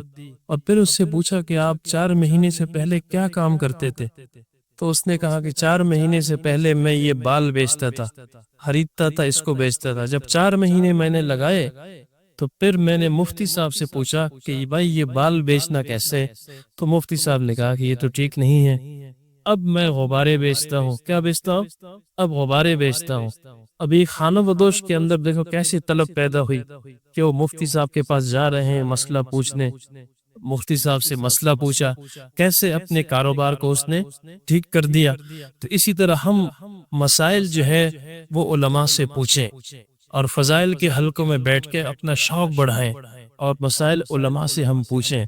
اور پھر اس سے پوچھا کہ آپ 4 مہینے سے پہلے کیا کام کرتے تھے؟ تو اس نے کہا کہ 4 مہینے سے پہلے میں یہ بال بیچتا تھا، خریدتا تھا، اس کو بیچتا تھا۔ جب 4 مہینے میں نے لگائے تو پھر میں نے مفتی صاحب سے پوچھا کہ بھائی یہ بال بیچنا کیسے؟ تو مفتی صاحب نے کہا کہ یہ تو ٹھیک نہیں ہے۔ اب میں غبارے بیچتا ہوں۔ کیا بیچتا ہوں؟ اب غبارے بیچتا ہوں۔ ابھی خانہ بدوش کے اندر دیکھو کیسی طلب پیدا ہوئی کہ وہ مفتی صاحب کے پاس جا رہے ہیں مسئلہ پوچھنے۔ مفتی صاحب سے مسئلہ پوچھا، کیسے اپنے کاروبار کو اس نے ٹھیک کر دیا۔ تو اسی طرح ہم مسائل جو ہے وہ علماء سے پوچھیں اور فضائل کے حلقوں میں بیٹھ کے اپنا شوق بڑھائیں اور مسائل علماء سے ہم پوچھیں۔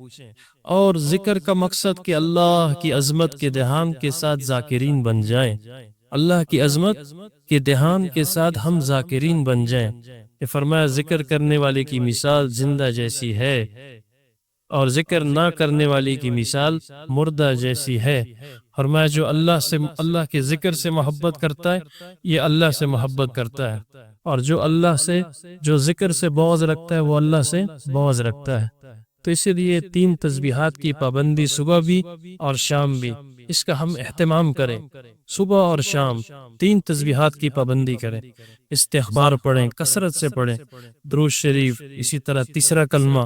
اور ذکر کا مقصد کہ اللہ کی عظمت کے دھیان کے ساتھ ذاکرین بن جائیں، اللہ کی عظمت کے دھیان کے ساتھ ہم ذاکرین بن جائیں۔ کہ فرمایا ذکر کرنے والے کی مثال زندہ جیسی ہے اور ذکر نہ کرنے والی کی مثال مردہ جیسی ہے۔ فرمایا جو اللہ کے ذکر سے محبت کرتا ہے یہ اللہ سے محبت کرتا ہے، اور جو ذکر سے بغض رکھتا ہے وہ اللہ سے بغض رکھتا ہے۔ تو اسی لیے 3 تسبیحات کی پابندی صبح بھی اور شام بھی، اس کا ہم اہتمام کریں۔ صبح اور شام 3 تسبیحات کی پابندی کریں، استغفار پڑھیں، کثرت سے پڑھیں، درود شریف، اسی طرح تیسرا کلمہ،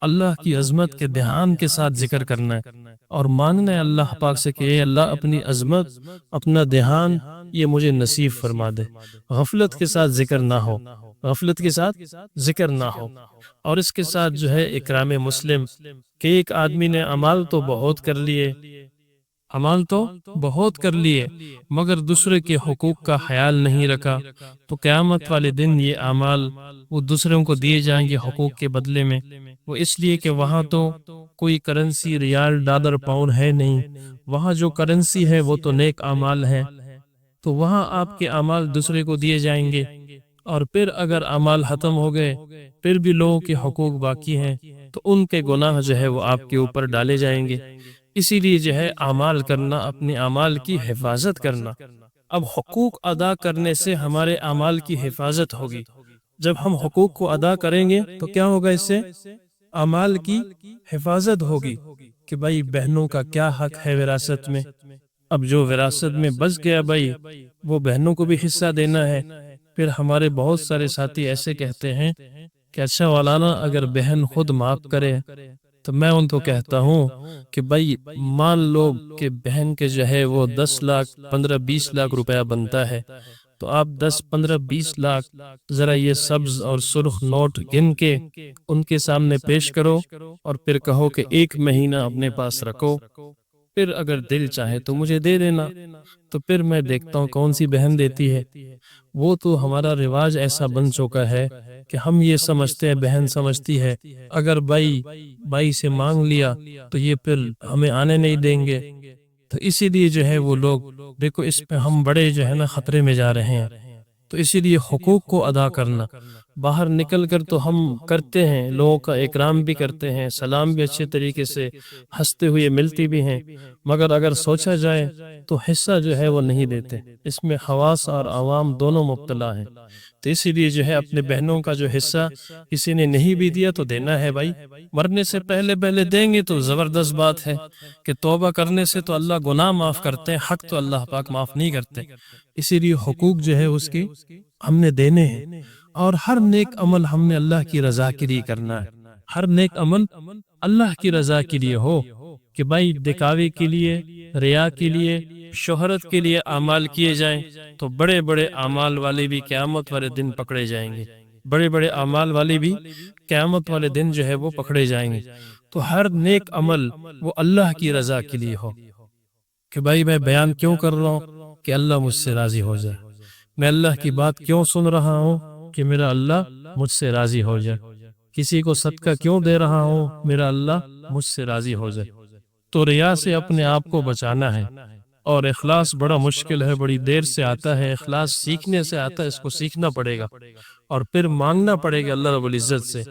اللہ کی عظمت کے دھیان کے ساتھ ذکر کرنا ہے اور مانگنا ہے اللہ پاک سے کہ اے اللہ اپنی عظمت، اپنا دھیان یہ مجھے نصیب فرما دے۔ غفلت کے ساتھ ذکر نہ ہو، غفلت کے ساتھ ذکر نہ ہو۔ اور اس کے ساتھ جو ہے اکرام مسلم کہ ایک آدمی نے اعمال تو بہت کر لیے مگر دوسرے کے حقوق کا خیال نہیں رکھا، تو قیامت والے دن یہ اعمال وہ دوسروں کو دیے جائیں گے حقوق کے بدلے میں۔ وہ اس لیے کہ وہاں تو کوئی کرنسی ریال ڈالر پاؤنڈ ہے نہیں، وہاں جو کرنسی ہے وہ تو نیک اعمال ہے، تو وہاں آپ کے اعمال دوسرے کو دیے جائیں گے۔ اور پھر اگر اعمال ختم ہو گئے پھر بھی لوگوں کے حقوق باقی ہیں تو ان کے گناہ جو ہے وہ آپ کے اوپر ڈالے جائیں گے۔ اسی لیے جو ہے اعمال کرنا، اپنے اعمال کی حفاظت کرنا۔ اب حقوق ادا کرنے سے ہمارے اعمال کی حفاظت ہوگی۔ جب ہم حقوق کو ادا کریں گے تو کیا ہوگا؟ اس سے اعمال کی حفاظت ہوگی کہ بھائی بہنوں کا کیا حق ہے وراثت میں۔ اب جو وراثت میں بچ گیا بھائی وہ بہنوں کو بھی حصہ دینا ہے۔ پھر ہمارے بہت سارے ساتھی ایسے کہتے ہیں کہ اچھا مولانا اگر بہن خود معاف کرے، تو میں ان کو کہتا ہوں کہ بھائی مان لو کہ بہن کے جو ہے وہ 10 لاکھ 15-20 لاکھ روپیہ بنتا ہے، تو آپ 10-15-20 لاکھ ذرا یہ سبز اور سرخ نوٹ گن کے ان کے سامنے پیش کرو اور پھر کہو کہ 1 مہینہ اپنے پاس رکھو، پھر اگر دل چاہے تو مجھے دے دینا۔ تو پھر میں دیکھتا ہوں کون سی بہن دیتی ہے۔ وہ تو ہمارا رواج ایسا بن چکا ہے کہ ہم یہ سمجھتے ہیں، بہن سمجھتی ہے اگر بائی سے مانگ لیا تو یہ پھر ہمیں آنے نہیں دیں گے۔ تو اسی لیے جو ہے وہ لوگ دیکھو اس پہ ہم بڑے جو ہے نا خطرے میں جا رہے ہیں۔ تو اسی لیے حقوق کو ادا کرنا، باہر نکل کر تو ہم کرتے ہیں، لوگوں کا اکرام بھی کرتے ہیں، سلام بھی اچھے طریقے سے ہنستے ہوئے ملتی بھی ہیں، مگر اگر سوچا جائے تو حصہ جو ہے وہ نہیں دیتے۔ اس میں خواص اور عوام دونوں مبتلا ہیں۔ تو اسی لیے جو ہے اپنے بہنوں کا جو حصہ کسی نے نہیں بھی دیا تو دینا ہے بھائی، مرنے سے پہلے دیں گے تو زبردست بات ہے کہ توبہ کرنے سے تو اللہ گناہ معاف کرتے ہیں، حق تو اللہ پاک معاف نہیں کرتے۔ اسی لیے حقوق جو ہے اس کی ہم نے دینے ہیں، اور ہر نیک عمل ہم نے اللہ کی رضا کے لیے کرنا ہے۔ ہر نیک عمل اللہ کی رضا کے لیے ہو کہ بھائی دکھاوے کے لیے، ریا کے لیے، شہرت کے لیے اعمال کیے جائیں تو بڑے بڑے اعمال والے بھی قیامت والے دن پکڑے جائیں گے، بڑے بڑے اعمال والے بھی قیامت والے دن جو ہے وہ پکڑے جائیں گے۔ تو ہر نیک عمل وہ اللہ کی رضا کے لیے ہو کہ بھائی میں بیان کیوں کر رہا ہوں کہ اللہ مجھ سے راضی ہو جائے، میں اللہ کی بات کیوں سن رہا ہوں کہ میرا اللہ مجھ سے راضی ہو جائے، کسی کو صدقہ کیوں دے رہا ہوں میرا اللہ مجھ سے راضی ہو جائے۔ تو ریا سے اپنے آپ کو بچانا ہے، اور اخلاص بڑا مشکل ہے، بڑی دیر سے آتا ہے، اخلاص سیکھنے سے آتا ہے، اس کو سیکھنا پڑے گا اور پھر مانگنا پڑے گا اللہ رب العزت سے۔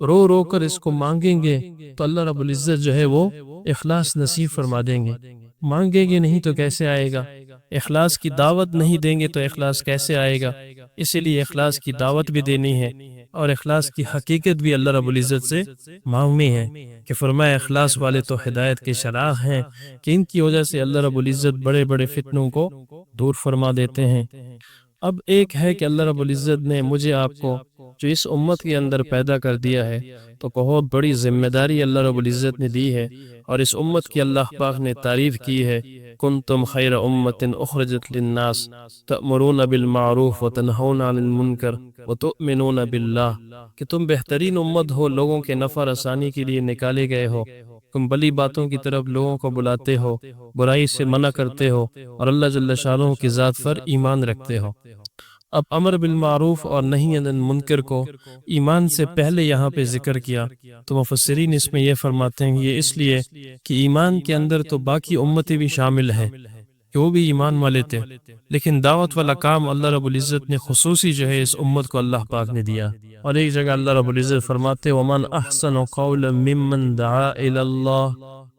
رو رو کر اس کو مانگیں گے تو اللہ رب العزت جو ہے وہ اخلاص نصیب فرما دیں گے۔ مانگیں گے نہیں تو کیسے آئے گا؟ اخلاص کی دعوت نہیں دیں گے تو اخلاص کیسے آئے گا؟ اسی لیے اخلاص کی دعوت بھی دینی ہے اور اخلاص کی حقیقت بھی اللہ رب العزت سے مانگنی ہے کہ فرمایا اخلاص والے تو ہدایت کے شراغ ہیں کہ ان کی وجہ سے اللہ رب العزت بڑے بڑے فتنوں کو دور فرما دیتے ہیں۔ اب ایک ہے کہ اللہ رب العزت نے مجھے آپ کو جو اس امت کے اندر پیدا کر دیا ہے تو بہت بڑی ذمہ داری اللہ رب العزت نے دی ہے، اور اس امت کی اللہ پاک نے تعریف کی ہے، کنتم خیر امت اخرجت للناس تأمرون بالمعروف وتنہون عن المنکر وتؤمنون باللہ، کہ تم بہترین امت ہو، لوگوں کے نفع رسانی کے لیے نکالے گئے ہو، تم بلی باتوں کی طرف لوگوں کو بلاتے ہو، برائی سے منع کرتے ہو، اور اللہ جل شانہ کی ذات پر ایمان رکھتے ہو۔ اب امر بالمعروف اور نہی عن المنکر کو ایمان سے پہلے یہاں پہ ذکر کیا تو مفسرین اس میں یہ فرماتے ہیں یہ اس لیے کہ ایمان کے اندر تو باقی امتیں بھی شامل ہیں کہ وہ بھی ایمان والے تھے، لیکن دعوت والا کام اللہ رب العزت نے خصوصی جو ہے اس امت کو اللہ پاک نے دیا۔ اور ایک جگہ اللہ رب العزت فرماتے وَمَنْ أَحْسَنُ قَوْلًا مِّمَّنْ دَعَا إِلَى اللَّهِ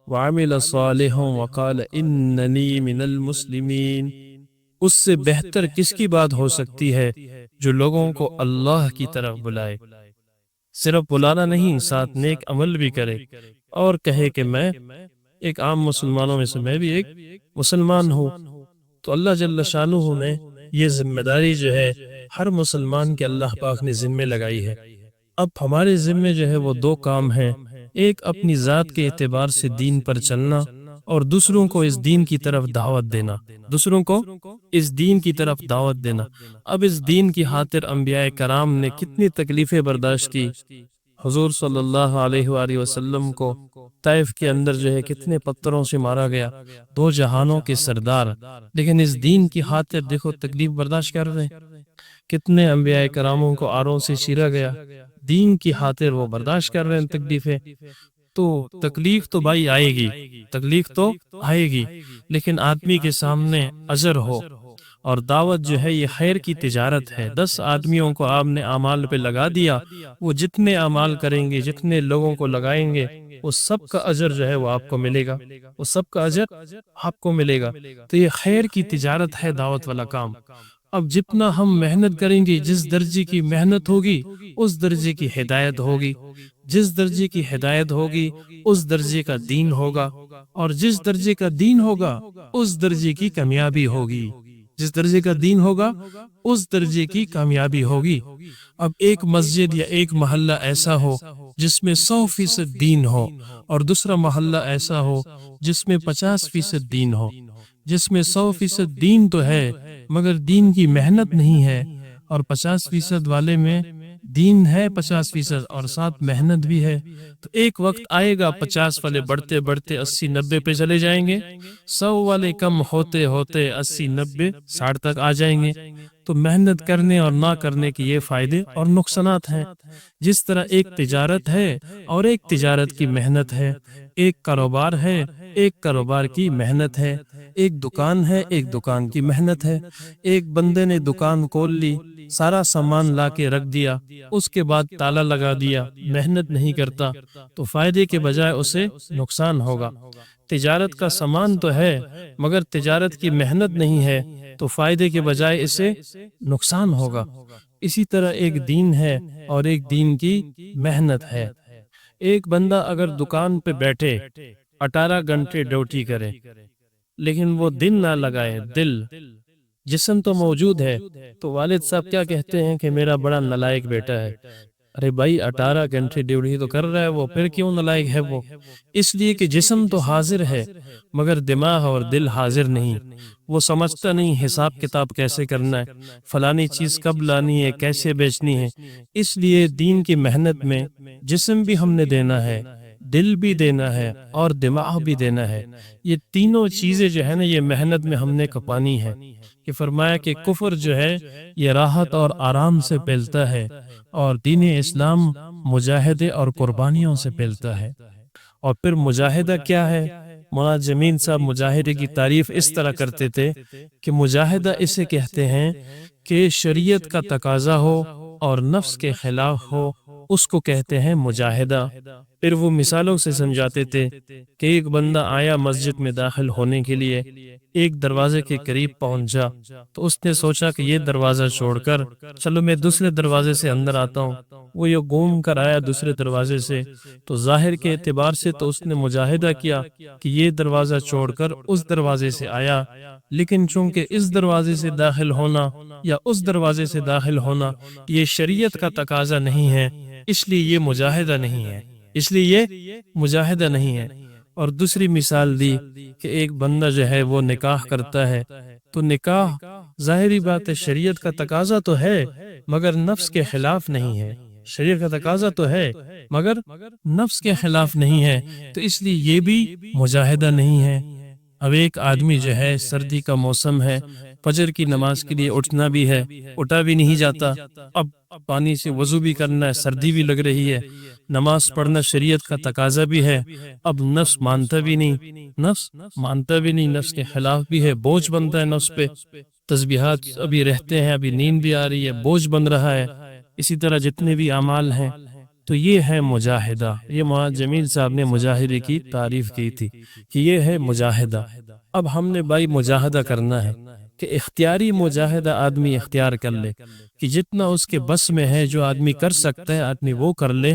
وَعَمِلَ صَالِحًا وَقَالَ إِنَّنِي مِنَ الْمُسْلِمِينَ، اس سے بہتر کس کی بات ہو سکتی ہے جو لوگوں کو اللہ کی طرف بلائے، صرف بلانا نہیں، ساتھ نیک عمل بھی کرے اور کہے کہ میں ایک عام مسلمانوں میں سے میں بھی ایک مسلمان ہوں۔ تو اللہ جل شانہ نے یہ ذمہ داری جو ہے ہر مسلمان کے اللہ پاک نے ذمہ لگائی ہے۔ اب ہمارے ذمہ جو ہے وہ دو کام ہیں، ایک اپنی ذات کے اعتبار سے دین پر چلنا اور دوسروں کو اس دین کی طرف دعوت دینا، دوسروں کو اس دین کی طرف دعوت دینا۔ اب اس دین کی خاطر انبیاء کرام نے کتنی تکلیفیں برداشت کی، حضور صلی اللہ علیہ وآلہ وسلم کو طائف کے اندر جو ہے کتنے پتھروں سے مارا گیا، دو جہانوں کے سردار، لیکن اس دین کی خاطر دیکھو تکلیف برداشت کر رہے ہیں۔ کتنے انبیاء کراموں کو آروں سے چیرا گیا، دین کی خاطر وہ برداشت کر رہے ہیں تکلیفیں۔ تو تکلیف تو بھائی آئے گی، تکلیف تو آئے گی، لیکن آدمی کے سامنے اجر ہو، اور دعوت جو ہے یہ خیر کی تجارت ہے۔ 10 آدمیوں کو آپ نے اعمال پہ لگا دیا، وہ جتنے اعمال کریں گے، جتنے لوگوں کو لگائیں گے، وہ سب کا اجر جو ہے وہ آپ کو ملے گا، وہ سب کا اجر آپ کو ملے گا۔ تو یہ خیر کی تجارت ہے دعوت والا کام۔ اب جتنا ہم محنت کریں گے، جس درجے کی محنت ہوگی اس درجے کی ہدایت ہوگی، جس درجے کی ہدایت ہوگی اس درجے کا دین ہوگا، اور جس درجے کا دین ہوگا اس درجے کی کامیابی ہوگی، جس درجے کا دین ہوگا اس درجے کی کامیابی ہوگی۔ اب ایک مسجد یا ایک محلہ ایسا ہو جس میں 100% دین ہو، اور دوسرا محلہ ایسا ہو جس میں 50% دین ہو، جس میں 100% دین تو ہے مگر دین کی محنت نہیں ہے، اور 50% والے میں دین ہے 50% اور ساتھ محنت بھی ہے، تو ایک وقت آئے گا 50 والے بڑھتے بڑھتے 80-90 پہ چلے جائیں گے، 100 والے کم ہوتے ہوتے 80-90 60 تک آ جائیں گے۔ تو محنت کرنے اور نہ کرنے کے یہ فائدے اور نقصانات ہیں۔ جس طرح ایک تجارت ہے اور ایک تجارت کی محنت ہے، ایک کاروبار ہے ایک کاروبار کی محنت ہے، ایک دکان ہے ایک دکان کی محنت ہے۔ ایک بندے نے دکان کھول لی، سارا سامان لا کے رکھ دیا، اس کے بعد تالا لگا دیا، محنت نہیں کرتا تو فائدے کے بجائے اسے نقصان ہوگا۔ تجارت کا سامان تو ہے مگر تجارت کی محنت نہیں ہے تو فائدے کے بجائے اسے نقصان ہوگا۔ اسی طرح ایک دین ہے اور ایک دین کی محنت ہے۔ ایک بندہ اگر دکان پہ بیٹھے 18 گھنٹے ڈیوٹی کرے لیکن وہ دل نہ لگائے، دل جسم تو موجود ہے، تو والد صاحب کیا کہتے ہیں کہ میرا بڑا نالائق بیٹا ہے۔ ارے بھائی 18 گھنٹے ڈیوٹی تو کر رہا ہے وہ، پھر کیوں نالائق ہے وہ؟ اس لیے کہ جسم تو حاضر ہے مگر دماغ اور دل حاضر نہیں، وہ سمجھتا نہیں حساب کتاب کیسے کرنا ہے، فلانی چیز کب لانی ہے، کیسے بیچنی ہے۔ اس لیے دین کی محنت میں جسم بھی ہم نے دینا ہے، دل بھی دینا ہے اور دماغ بھی دینا ہے۔ یہ تینوں چیزیں جو ہے نا یہ محنت میں ہم نے کپانی ہے۔ کہ فرمایا کہ کفر جو ہے یہ راحت اور آرام سے پھیلتا ہے، اور دین اسلام مجاہدے اور قربانیوں سے پھیلتا ہے۔ اور پھر مجاہدہ کیا ہے؟ مولانا جمین صاحب مجاہدے کی تعریف اس طرح کرتے تھے کہ مجاہدہ اسے کہتے ہیں کہ شریعت کا تقاضا ہو اور نفس کے خلاف ہو، اس کو کہتے ہیں مجاہدہ۔ پھر وہ مثالوں سے سمجھاتے تھے کہ ایک بندہ آیا مسجد میں داخل ہونے کے لیے، ایک دروازے کے قریب پہنچا تو اس نے سوچا کہ یہ دروازہ چھوڑ کر چلو میں دوسرے دروازے سے اندر آتا ہوں، وہ یہ گھوم کر آیا دوسرے دروازے سے، تو ظاہر کے اعتبار سے تو اس نے مجاہدہ کیا کہ یہ دروازہ چھوڑ کر اس دروازے سے آیا، لیکن چونکہ اس دروازے سے داخل ہونا یا اس دروازے سے داخل ہونا یہ شریعت کا تقاضا نہیں ہے، اس لیے یہ مجاہدہ نہیں ہے، اس لیے یہ مجاہدہ نہیں ہے۔ اور دوسری مثال دی کہ ایک بندہ جو ہے وہ نکاح کرتا ہے، تو نکاح ظاہری بات ہے شریعت کا تقاضا تو ہے مگر نفس کے خلاف نہیں ہے، شریعت کا تقاضا تو ہے مگر نفس کے خلاف نہیں ہے، تو اس لیے یہ بھی مجاہدہ نہیں ہے۔ اب ایک آدمی جو ہے سردی کا موسم ہے، فجر کی نماز کے لیے اٹھنا بھی ہے، اٹھا بھی نہیں جاتا، اب پانی سے وضو بھی کرنا ہے، سردی بھی لگ رہی ہے، نماز پڑھنا شریعت کا تقاضا بھی ہے، اب نفس مانتا بھی نہیں، نفس مانتا بھی نہیں، نفس کے خلاف بھی ہے، بوجھ بنتا ہے نفس پہ، تسبیحات ابھی رہتے ہیں، ابھی نیند بھی آ رہی ہے، بوجھ بن رہا ہے، اسی طرح جتنے بھی اعمال ہیں، تو یہ ہے مجاہدہ۔ یہ معاذ جمیل صاحب نے مجاہدے کی تعریف کی تھی کہ یہ ہے مجاہدہ۔ اب ہم نے بھائی مجاہدہ کرنا ہے کہ اختیاری مجاہدہ آدمی اختیار کر لے کہ جتنا اس کے بس میں ہے، جو آدمی کر سکتا ہے آدمی وہ کر لے،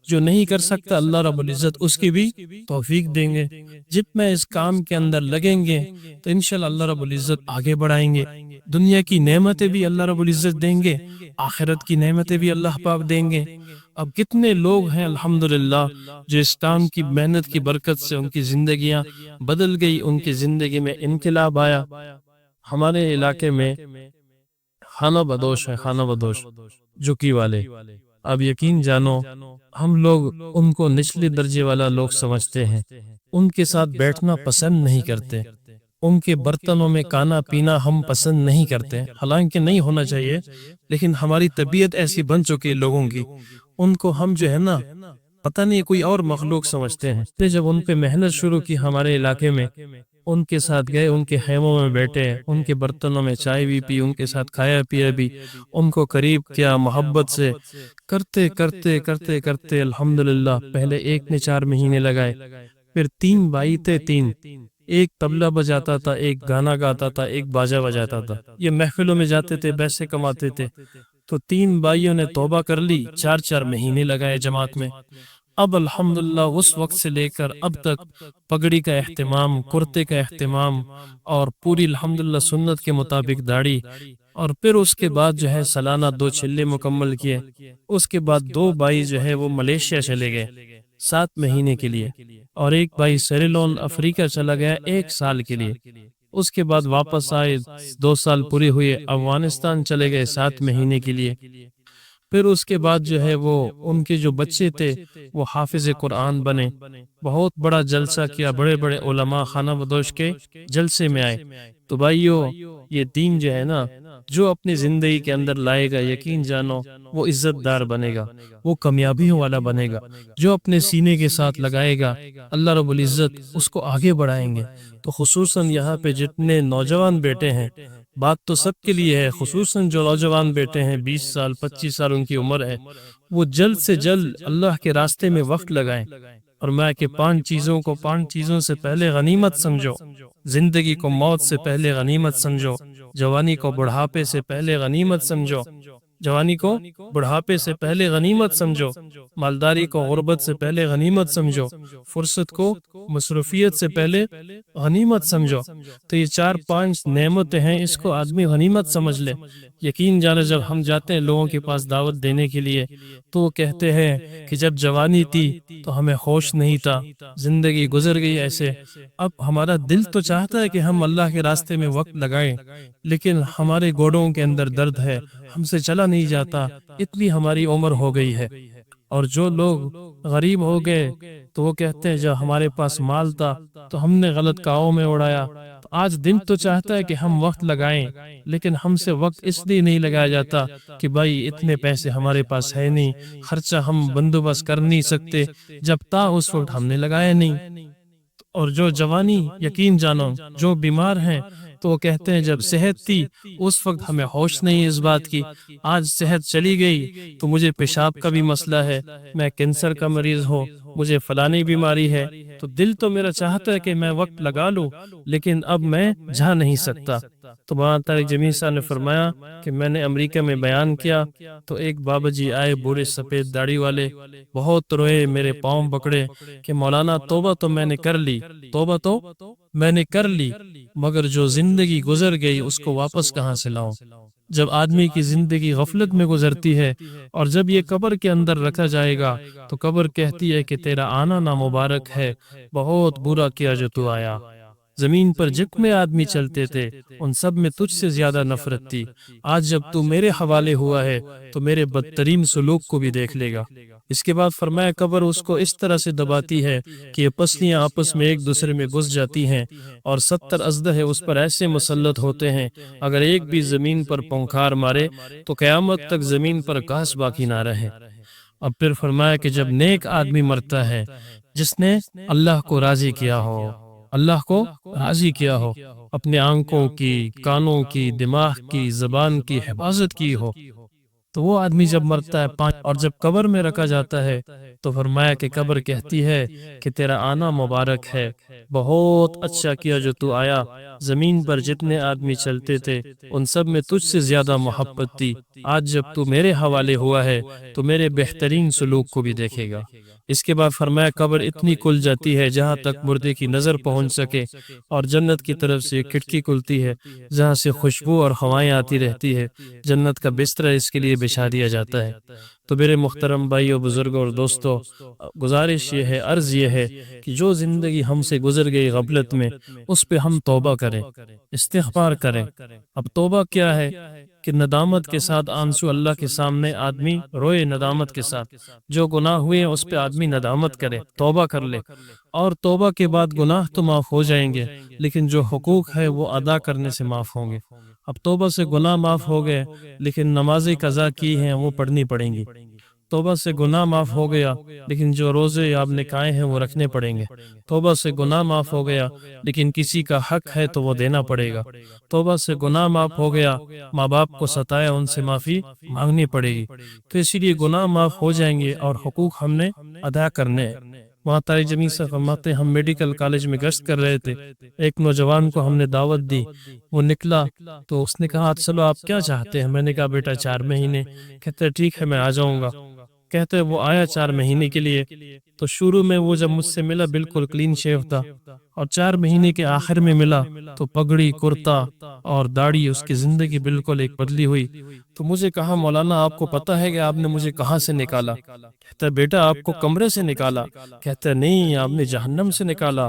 جو نہیں کر سکتا اللہ رب العزت اس کی بھی توفیق دیں گے۔ جتنا اس کام کے اندر لگیں گے تو انشاءاللہ اللہ رب العزت آگے بڑھائیں گے، دنیا کی نعمتیں بھی اللہ رب العزت دیں گے، آخرت کی نعمتیں بھی اللہ پاک دیں گے۔ اب کتنے لوگ ہیں الحمدللہ جو اس کام کی محنت کی برکت سے ان کی زندگیاں بدل گئی، ان کی زندگی میں انقلاب آیا۔ ہمارے علاقے میں خانہ بدوش ہے، خانہ بدوش جھکی والے، اب یقین جانو ہم لوگ ان کو نچلے درجے والا لوگ سمجھتے ہیں، ان کے ساتھ بیٹھنا پسند نہیں کرتے، ان کے برتنوں میں کھانا پینا ہم پسند نہیں کرتے، حالانکہ نہیں ہونا چاہیے، لیکن ہماری طبیعت ایسی بن چکی لوگوں کی، ان کو ہم جو ہے نا پتہ نہیں کوئی اور مخلوق سمجھتے ہیں۔ جب ان پہ محنت شروع کی ہمارے علاقے میں، ان کے ساتھ گئے، ان کے خیموں میں بیٹھے، ان کے برتنوں میں چائے بھی پی، ان کے ساتھ کھایا پیا بھی، ان کو قریب کیا محبت سے، کرتے کرتے کرتے کرتے الحمدللہ پہلے ایک نے 4 مہینے لگائے، پھر 3 بھائی تھے، 3، ایک طبلہ بجاتا تھا، ایک گانا گاتا تھا، ایک باجا بجاتا تھا، یہ محفلوں میں جاتے تھے، پیسے کماتے تھے، تو 3 بھائیوں نے توبہ کر لی، 4 مہینے لگائے جماعت میں۔ اب الحمدللہ اس وقت سے لے کر اب تک پگڑی کا اہتمام، کرتے کا اہتمام، اور پوری الحمدللہ سنت کے مطابق داڑھی، اور پھر اس کے بعد جو ہے سالانہ 2 چلے مکمل کیے۔ اس کے بعد 2 بھائی جو ہے وہ ملیشیا چلے گئے 7 مہینے کے لیے، اور ایک بھائی سیریلون افریقہ چلا گیا 1 سال کے لیے۔ اس کے بعد واپس آئے، 2 سال پورے ہوئے، افغانستان چلے گئے 7 مہینے کے لیے۔ پھر اس کے بعد جو ہے وہ ان کے جو بچے تھے وہ حافظ قرآن بنے، بہت بڑا جلسہ کیا، بڑے بڑے علماء خانہ بدوش کے جلسے میں آئے۔ تو بھائیو یہ دین جو ہے نا، جو اپنی زندگی کے اندر لائے گا، یقین جانو وہ عزت دار بنے گا، وہ کامیابیوں والا بنے گا۔ جو اپنے سینے کے ساتھ لگائے گا اللہ رب العزت اس کو آگے بڑھائیں گے۔ تو خصوصاً یہاں پہ جتنے نوجوان بیٹے ہیں، بات تو سب کے لیے ہے، خصوصاً جو نوجوان بیٹے ہیں 20 سال 25 سال ان کی عمر ہے، وہ جلد سے جلد اللہ کے راستے میں وقت لگائیں، اور میں کہ 5 چیزوں سے پہلے غنیمت سمجھو، زندگی کو موت سے پہلے غنیمت سمجھو، جوانی کو بڑھاپے سے پہلے غنیمت سمجھو، جوانی کو بڑھاپے سے پہلے غنیمت سمجھو، مالداری کو غربت سے پہلے غنیمت سمجھو، فرصت کو مصروفیت سے پہلے غنیمت سمجھو۔ تو یہ 4-5 نعمتیں ہیں، اس کو آدمی غنیمت سمجھ لے۔ یقین جانے جب ہم جاتے ہیں لوگوں کے پاس دعوت دینے کے لیے، تو وہ کہتے ہیں کہ جب جوانی تھی تو ہمیں ہوش نہیں تھا، زندگی گزر گئی ایسے۔ اب ہمارا دل تو چاہتا ہے کہ ہم اللہ کے راستے میں وقت لگائیں، لیکن ہمارے گوڑوں کے اندر درد ہے، ہم سے چلا نہیں جاتا، اتنی ہماری عمر ہو گئی ہے۔ اور جو لوگ غریب ہو گئے تو وہ کہتے ہیں جب ہمارے پاس مال تھا تو ہم نے غلط کاموں میں اڑایا۔ تو آج دن تو چاہتا ہے کہ ہم وقت لگائیں، لیکن ہم سے وقت اس لیے نہیں لگایا جاتا کہ بھائی اتنے پیسے ہمارے پاس ہے نہیں، خرچہ ہم بندوبست کر نہیں سکتے، جب تا اس وقت ہم نے لگایا نہیں۔ اور جو جوانی، یقین جانو جو بیمار ہیں تو وہ کہتے ہیں جب صحت تھی اس وقت ہمیں ہوش نہیں اس بات کی، آج صحت چلی گئی تو مجھے پیشاب کا بھی مسئلہ ہے، میں کینسر کا مریض ہوں، مجھے فلانی بیماری ہے۔ تو دل تو میرا چاہتا ہے کہ میں وقت لگا لوں، لیکن اب میں جا نہیں سکتا۔ تو وہاں طارق جمیل صاحب نے فرمایا کہ میں نے امریکہ میں بیان کیا تو ایک بابا جی آئے بوڑھے سفید داڑھی والے، بہت روئے، میرے پاؤں پکڑے کہ مولانا توبہ تو میں نے کر لی، توبہ تو میں نے کر لی، مگر جو زندگی گزر گئی اس کو واپس کہاں سے لاؤں؟ جب آدمی کی زندگی غفلت میں گزرتی ہے اور جب یہ قبر کے اندر رکھا جائے گا تو قبر کہتی ہے کہ تیرا آنا نامبارک ہے، بہت برا کیا جو تو آیا۔ زمین پر جتنے آدمی چلتے تھے ان سب میں تجھ سے زیادہ نفرت تھی، آج جب تو میرے حوالے ہوا ہے تو میرے بدترین سلوک کو بھی دیکھ لے گا۔ اس کے بعد فرمایا قبر اس کو اس طرح سے دباتی ہے کہ یہ پسلیاں آپس میں ایک دوسرے میں گھس جاتی ہیں اور 70 اژدہے اس پر ایسے مسلط ہوتے ہیں، اگر ایک بھی زمین پر پونکار مارے تو قیامت تک زمین پر گھاس باقی نہ رہے۔ اب پھر فرمایا کہ جب نیک آدمی مرتا ہے جس نے اللہ کو راضی کیا ہو، اللہ کو راضی کیا ہو، اپنے آنکھوں کی، کانوں کی، دماغ کی، زبان کی حفاظت کی ہو، تو وہ آدمی جب مرتا ہے اور جب قبر میں رکھا جاتا ہے تو فرمایا کہ قبر کہتی ہے کہ تیرا آنا مبارک ہے، بہت اچھا کیا جو تو آیا، زمین پر جتنے آدمی چلتے تھے ان سب میں تجھ سے زیادہ محبت تھی، آج جب تو میرے حوالے ہوا ہے تو میرے بہترین سلوک کو بھی دیکھے گا۔ اس کے بعد فرمایا قبر اتنی کھل جاتی ہے جہاں تک مردے کی نظر پہنچ سکے، اور جنت کی طرف سے ایک کھڑکی کھلتی ہے جہاں سے خوشبو اور ہوائیں آتی رہتی ہے، جنت کا بستر اس کے لیے بچھا دیا جاتا ہے۔ تو میرے محترم بھائیوں، بزرگوں اور دوستوں، گزارش یہ ہے، عرض یہ ہے کہ جو زندگی ہم سے گزر گئی غفلت میں اس پہ ہم توبہ کریں، استغفار کریں۔ اب توبہ کیا ہے کہ ندامت کے ساتھ آنسو اللہ کے سامنے آدمی روئے، ندامت کے ساتھ جو گناہ ہوئے اس پہ آدمی ندامت کرے، توبہ کر لے، اور توبہ کے بعد گناہ تو معاف ہو جائیں گے لیکن جو حقوق ہے وہ ادا کرنے سے معاف ہوں گے۔ اب توبہ سے گناہ معاف ہو گئے لیکن نمازیں قضا کی ہیں وہ پڑھنی پڑیں گی۔ توبہ سے گناہ معاف ہو گیا لیکن جو روزے آپ نے کھائے ہیں وہ رکھنے پڑیں گے۔ توبہ سے گناہ معاف ہو گیا لیکن کسی کا حق ہے تو وہ دینا پڑے گا۔ توبہ سے گناہ معاف ہو گیا، ماں باپ کو ستایا ان سے معافی مانگنی پڑے گی، تو اسی لیے گناہ معاف ہو جائیں گے اور حقوق ہم نے ادا کرنے ہیں۔ وہاں طارق جمیل سے فرماتے ہیں ہم میڈیکل کالج میں گشت کر رہے تھے، ایک نوجوان کو ہم نے دعوت دی، وہ نکلا تو اس نے کہا چلو آپ کیا چاہتے ہیں؟ میں نے کہا بیٹا 4 مہینے۔ کہتے ٹھیک ہے میں آ جاؤں گا۔ کہتے وہ آیا 4 مہینے کے لیے، تو شروع میں وہ جب مجھ سے ملا بالکل کلین شیو تھا، اور 4 مہینے کے آخر میں ملا تو پگڑی، کرتا اور داڑھی، اس کی زندگی بالکل ایک بدلی ہوئی۔ تو مجھے کہا مولانا آپ کو پتہ ہے کہ آپ نے مجھے کہاں سے نکالا؟ کہتا بیٹا آپ کو کمرے سے نکالا؟ کہتا نہیں آپ نے جہنم سے نکالا،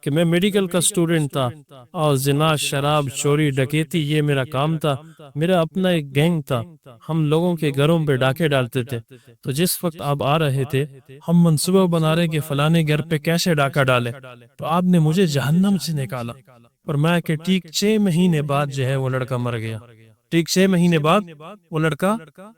کہ میں میڈیکل کا اسٹوڈنٹ تھا اور زنا، شراب، چوری، ڈکیتی یہ میرا کام تھا، میرا اپنا ایک گینگ تھا، ہم لوگوں کے گھروں پہ ڈاکے ڈالتے تھے، تو جس وقت آپ آ رہے تھے ہم منصوبہ بنا رہے کہ فلانے گھر پہ کیسے ڈاکہ ڈالے، تو آپ نے مجھے جہنم سے نکالا۔ اور میں کہ ٹھیک 6 مہینے بعد جو ہے وہ لڑکا مر گیا، ٹھیک 6 مہینے بعد وہ لڑکا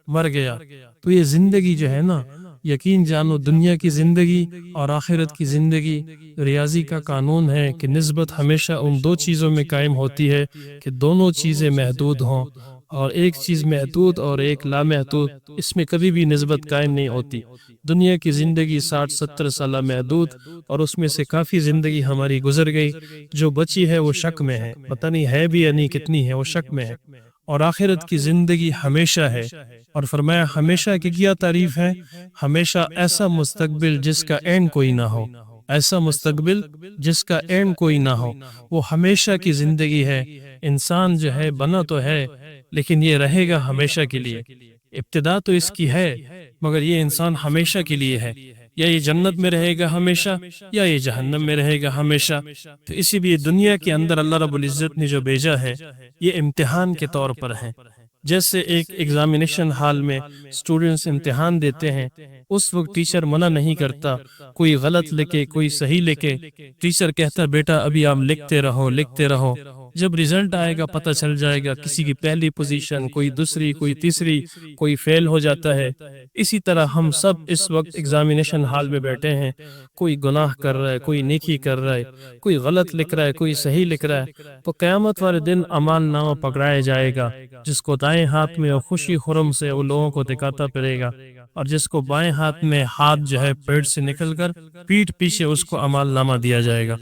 مر گیا۔ تو یہ زندگی جو ہے نا، یقین جانو دنیا کی زندگی اور آخرت کی زندگی ریاضی کا قانون ہے کہ نسبت ہمیشہ ان 2 چیزوں میں قائم ہوتی ہے کہ دونوں چیزیں محدود ہوں، اور ایک چیز محدود اور ایک لامحدود، اس میں کبھی بھی نسبت قائم نہیں ہوتی۔ دنیا کی زندگی 60-70 سالہ محدود، اور اس میں سے کافی زندگی ہماری گزر گئی، جو بچی ہے وہ شک میں ہے، پتہ نہیں ہے بھی یا نہیں کتنی ہے، وہ شک میں ہے۔ اور آخرت کی زندگی ہمیشہ ہے، اور فرمایا ہمیشہ کی کیا تعریف ہے؟ ہمیشہ ایسا مستقبل جس کا اینڈ کوئی نہ ہو، ایسا مستقبل جس کا اینڈ کوئی نہ ہو، وہ ہمیشہ کی زندگی ہے۔ انسان جو ہے بنا تو ہے لیکن یہ رہے گا ہمیشہ کے لیے، ابتدا تو اس کی ہے مگر یہ انسان ہمیشہ کے لیے ہے، یا یہ جنت میں رہے گا ہمیشہ یا یہ جہنم میں رہے گا ہمیشہ۔ تو اسی لیے دنیا کے اندر اللہ رب العزت نے جو بھیجا ہے یہ امتحان کے طور پر ہے۔ جیسے ایک ایگزامینیشن ہال میں اسٹوڈنٹس امتحان دیتے ہیں، اس وقت ٹیچر منع نہیں کرتا، کوئی غلط لکھے کوئی صحیح لکھے، ٹیچر کہتا بیٹا ابھی آپ لکھتے رہو لکھتے رہو، جب رزلٹ آئے گا پتہ چل جائے گا، کسی کی پہلی پوزیشن، کوئی دوسری، کوئی تیسری، کوئی فیل ہو جاتا ہے۔ اسی طرح ہم سب اس وقت ایگزامینیشن ہال میں بیٹھے ہیں، کوئی گناہ کر رہا ہے، کوئی نیکی کر رہا ہے، کوئی غلط لکھ رہا ہے، کوئی صحیح لکھ رہا ہے، تو قیامت والے دن اعمال نامہ پکڑایا جائے گا، جس کو دائیں ہاتھ میں خوشی خرم سے وہ لوگوں کو دکھاتا پھرے گا، اور جس کو بائیں ہاتھ میں ہاتھ جو ہے پیٹ سے نکل کر پیٹھ پیچھے اس کو اعمال نامہ دیا جائے گا۔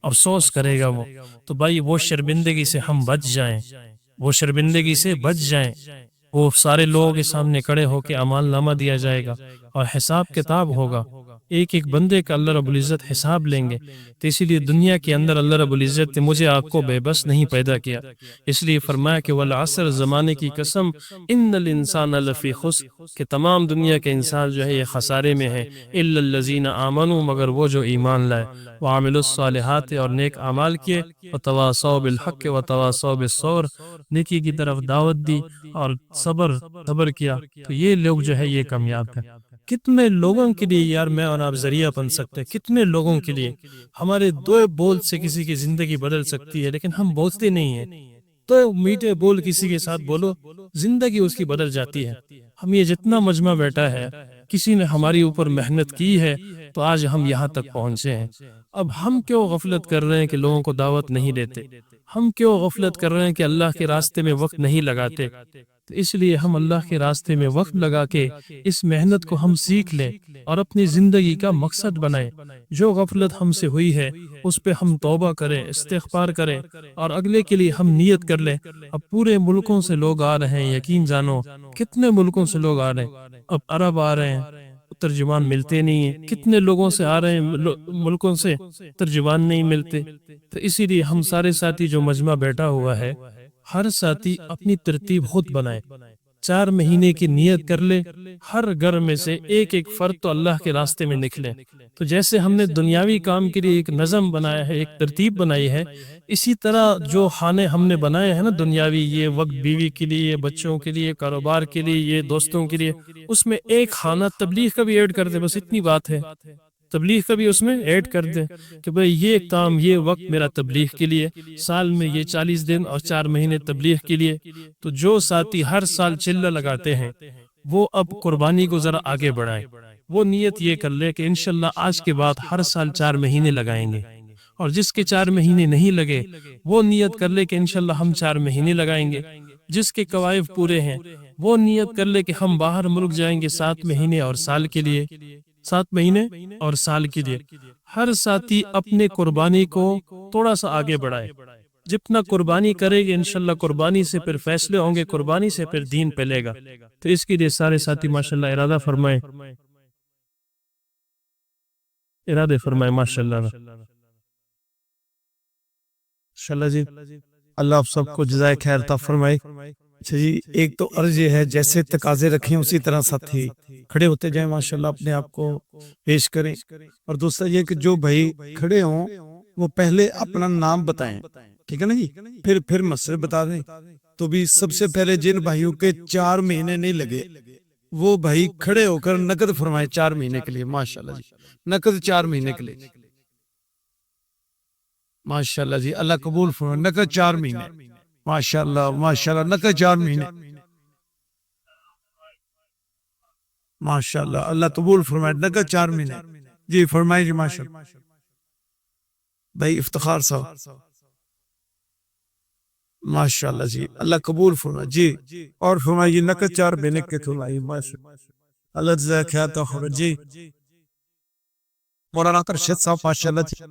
افسوس کرے گا وہ. تو بھائی وہ شرمندگی سے ہم بچ جائیں، وہ شرمندگی سے بچ جائیں. وہ سارے لوگوں کے سامنے کھڑے ہو کے اعمال نامہ دیا جائے گا اور حساب کتاب ہوگا. ایک ایک بندے کا اللہ رب العزت حساب لیں گے. تو اسی لیے دنیا کے اندر اللہ رب العزت نے مجھے آپ کو بے بس نہیں پیدا کیا. اس لیے فرمایا کہ والعصر، زمانے کی قسم، ان الانسان لفی خسر، کہ تمام دنیا کے انسان جو ہے یہ خسارے میں ہے. الا الذین آمنوا، مگر وہ جو ایمان لائے، وعملوا الصالحات، اور نیک اعمال کیے، وتواصوا بالحق وتواصوا بالصبر، نیکی کی طرف دعوت دی اور صبر کیا. تو یہ لوگ جو ہے یہ کامیاب ہیں. کتنے لوگوں کے لیے یار میں اور آپ ذریعہ بن سکتے ہیں، کتنے لوگوں کے لیے. ہمارے دو بول سے کسی کی زندگی بدل سکتی ہے، لیکن ہم بولتے نہیں ہیں. تو میٹھے بول کسی کے ساتھ بولو، زندگی اس کی بدل جاتی ہے. ہم یہ جتنا مجمع بیٹھا ہے، کسی نے ہماری اوپر محنت کی ہے تو آج ہم یہاں تک پہنچے ہیں. اب ہم کیوں غفلت کر رہے ہیں کہ لوگوں کو دعوت نہیں دیتے؟ ہم کیوں غفلت کر رہے ہیں کہ اللہ کے راستے میں وقت نہیں لگاتے؟ تو اس لیے ہم اللہ کے راستے میں وقت لگا کے اس محنت کو ہم سیکھ لیں اور اپنی زندگی کا مقصد بنائیں. جو غفلت ہم سے ہوئی ہے اس پہ ہم توبہ کریں، استغفار کریں، اور اگلے کے لیے ہم نیت کر لیں. اب پورے ملکوں سے لوگ آ رہے ہیں، یقین جانو کتنے ملکوں سے لوگ آ رہے ہیں. اب عرب آ رہے ہیں، ترجمان ملتے نہیں ہیں. کتنے لوگوں سے آ رہے ہیں ملکوں سے، ترجمان نہیں ملتے. تو اسی لیے ہم سارے ساتھی جو مجمع بیٹھا ہوا ہے، ہر ساتھی اپنی ترتیب خود بنائے. 4 مہینے کی نیت کر لے، ہر گھر میں سے ایک ایک فرد تو اللہ کے راستے میں نکلے. تو جیسے ہم نے دنیاوی کام کے لیے ایک نظم بنایا ہے، ایک ترتیب بنائی ہے، اسی طرح جو خانے ہم نے بنائے ہیں نا دنیاوی، یہ وقت بیوی کے لیے، یہ بچوں کے لیے، کاروبار کے لیے، یہ دوستوں کے لیے، اس میں ایک خانہ تبلیغ کا بھی ایڈ کر دے. بس اتنی بات ہے، تبلیغ کا بھی اس میں ایڈ کر دے کہ بھئی یہ کام، یہ وقت میرا تبلیغ کے لیے، سال میں یہ 40 دن اور 4 مہینے تبلیغ کے لیے. تو جو ساتھی ہر سال چلہ لگاتے ہیں وہ اب قربانی کو ذرا آگے بڑھائیں. وہ نیت یہ کر لے کہ انشاءاللہ آج کے بعد ہر سال 4 مہینے لگائیں گے. اور جس کے 4 مہینے نہیں لگے وہ نیت کر لے کہ انشاءاللہ ہم 4 مہینے لگائیں گے. جس کے قوائف پورے ہیں وہ نیت کر لے کہ ہم باہر ملک جائیں گے 7 مہینے اور سال کے لیے، 7 مہینے اور سال کے لیے. ہر ساتھی اپنے قربانی کو تھوڑا سا آگے بڑھائے. جتنا قربانی کرے گے انشاءاللہ قربانی سے پھر فیصلے ہوں گے، قربانی سے پھر دین پھیلے گا. تو اس کے لیے سارے ساتھی ماشاءاللہ ارادہ فرمائیں، ارادے فرمائیں ماشاءاللہ. انشاءاللہ جی، اللہ آپ سب کو جزائے خیر عطا فرمائے. اچھا جی، ایک تو عرض یہ ہے جیسے تقاضے رکھیں اسی طرح ساتھی کھڑے ہوتے جائیں، ماشاءاللہ اپنے آپ کو پیش کریں. اور دوسرا یہ کہ جو بھائی کھڑے ہوں وہ پہلے اپنا نام بتائیں، ٹھیک ہے نا جی، پھر مسئلے بتا دیں. تو بھی سب سے پہلے جن بھائیوں کے 4 مہینے نہیں لگے وہ بھائی کھڑے ہو کر نقد فرمائیں 4 مہینے کے لیے. ماشاءاللہ جی، نقد 4 مہینے کے لیے. ماشاءاللہ جی، اللہ قبول فرمائے. نقد 4 مہینے، ماشاءاللہ ماشاءاللہ، نقد 4 مہینے، ماشاءاللہ اللہ قبول فرمائے. نقد 4 مہینے جی، فرمائے جی ماشاءاللہ. بھائی افتخار صاحب، ماشاءاللہ جی، اللہ قبول فرمائے جی. اور فرمائیے نقد 4 مہینے کے فرمائیے. ماشاءاللہ اللہ جزائے خیر عطا فرمائے جی. مولانا ارشد صاحب ماشاءاللہ جی.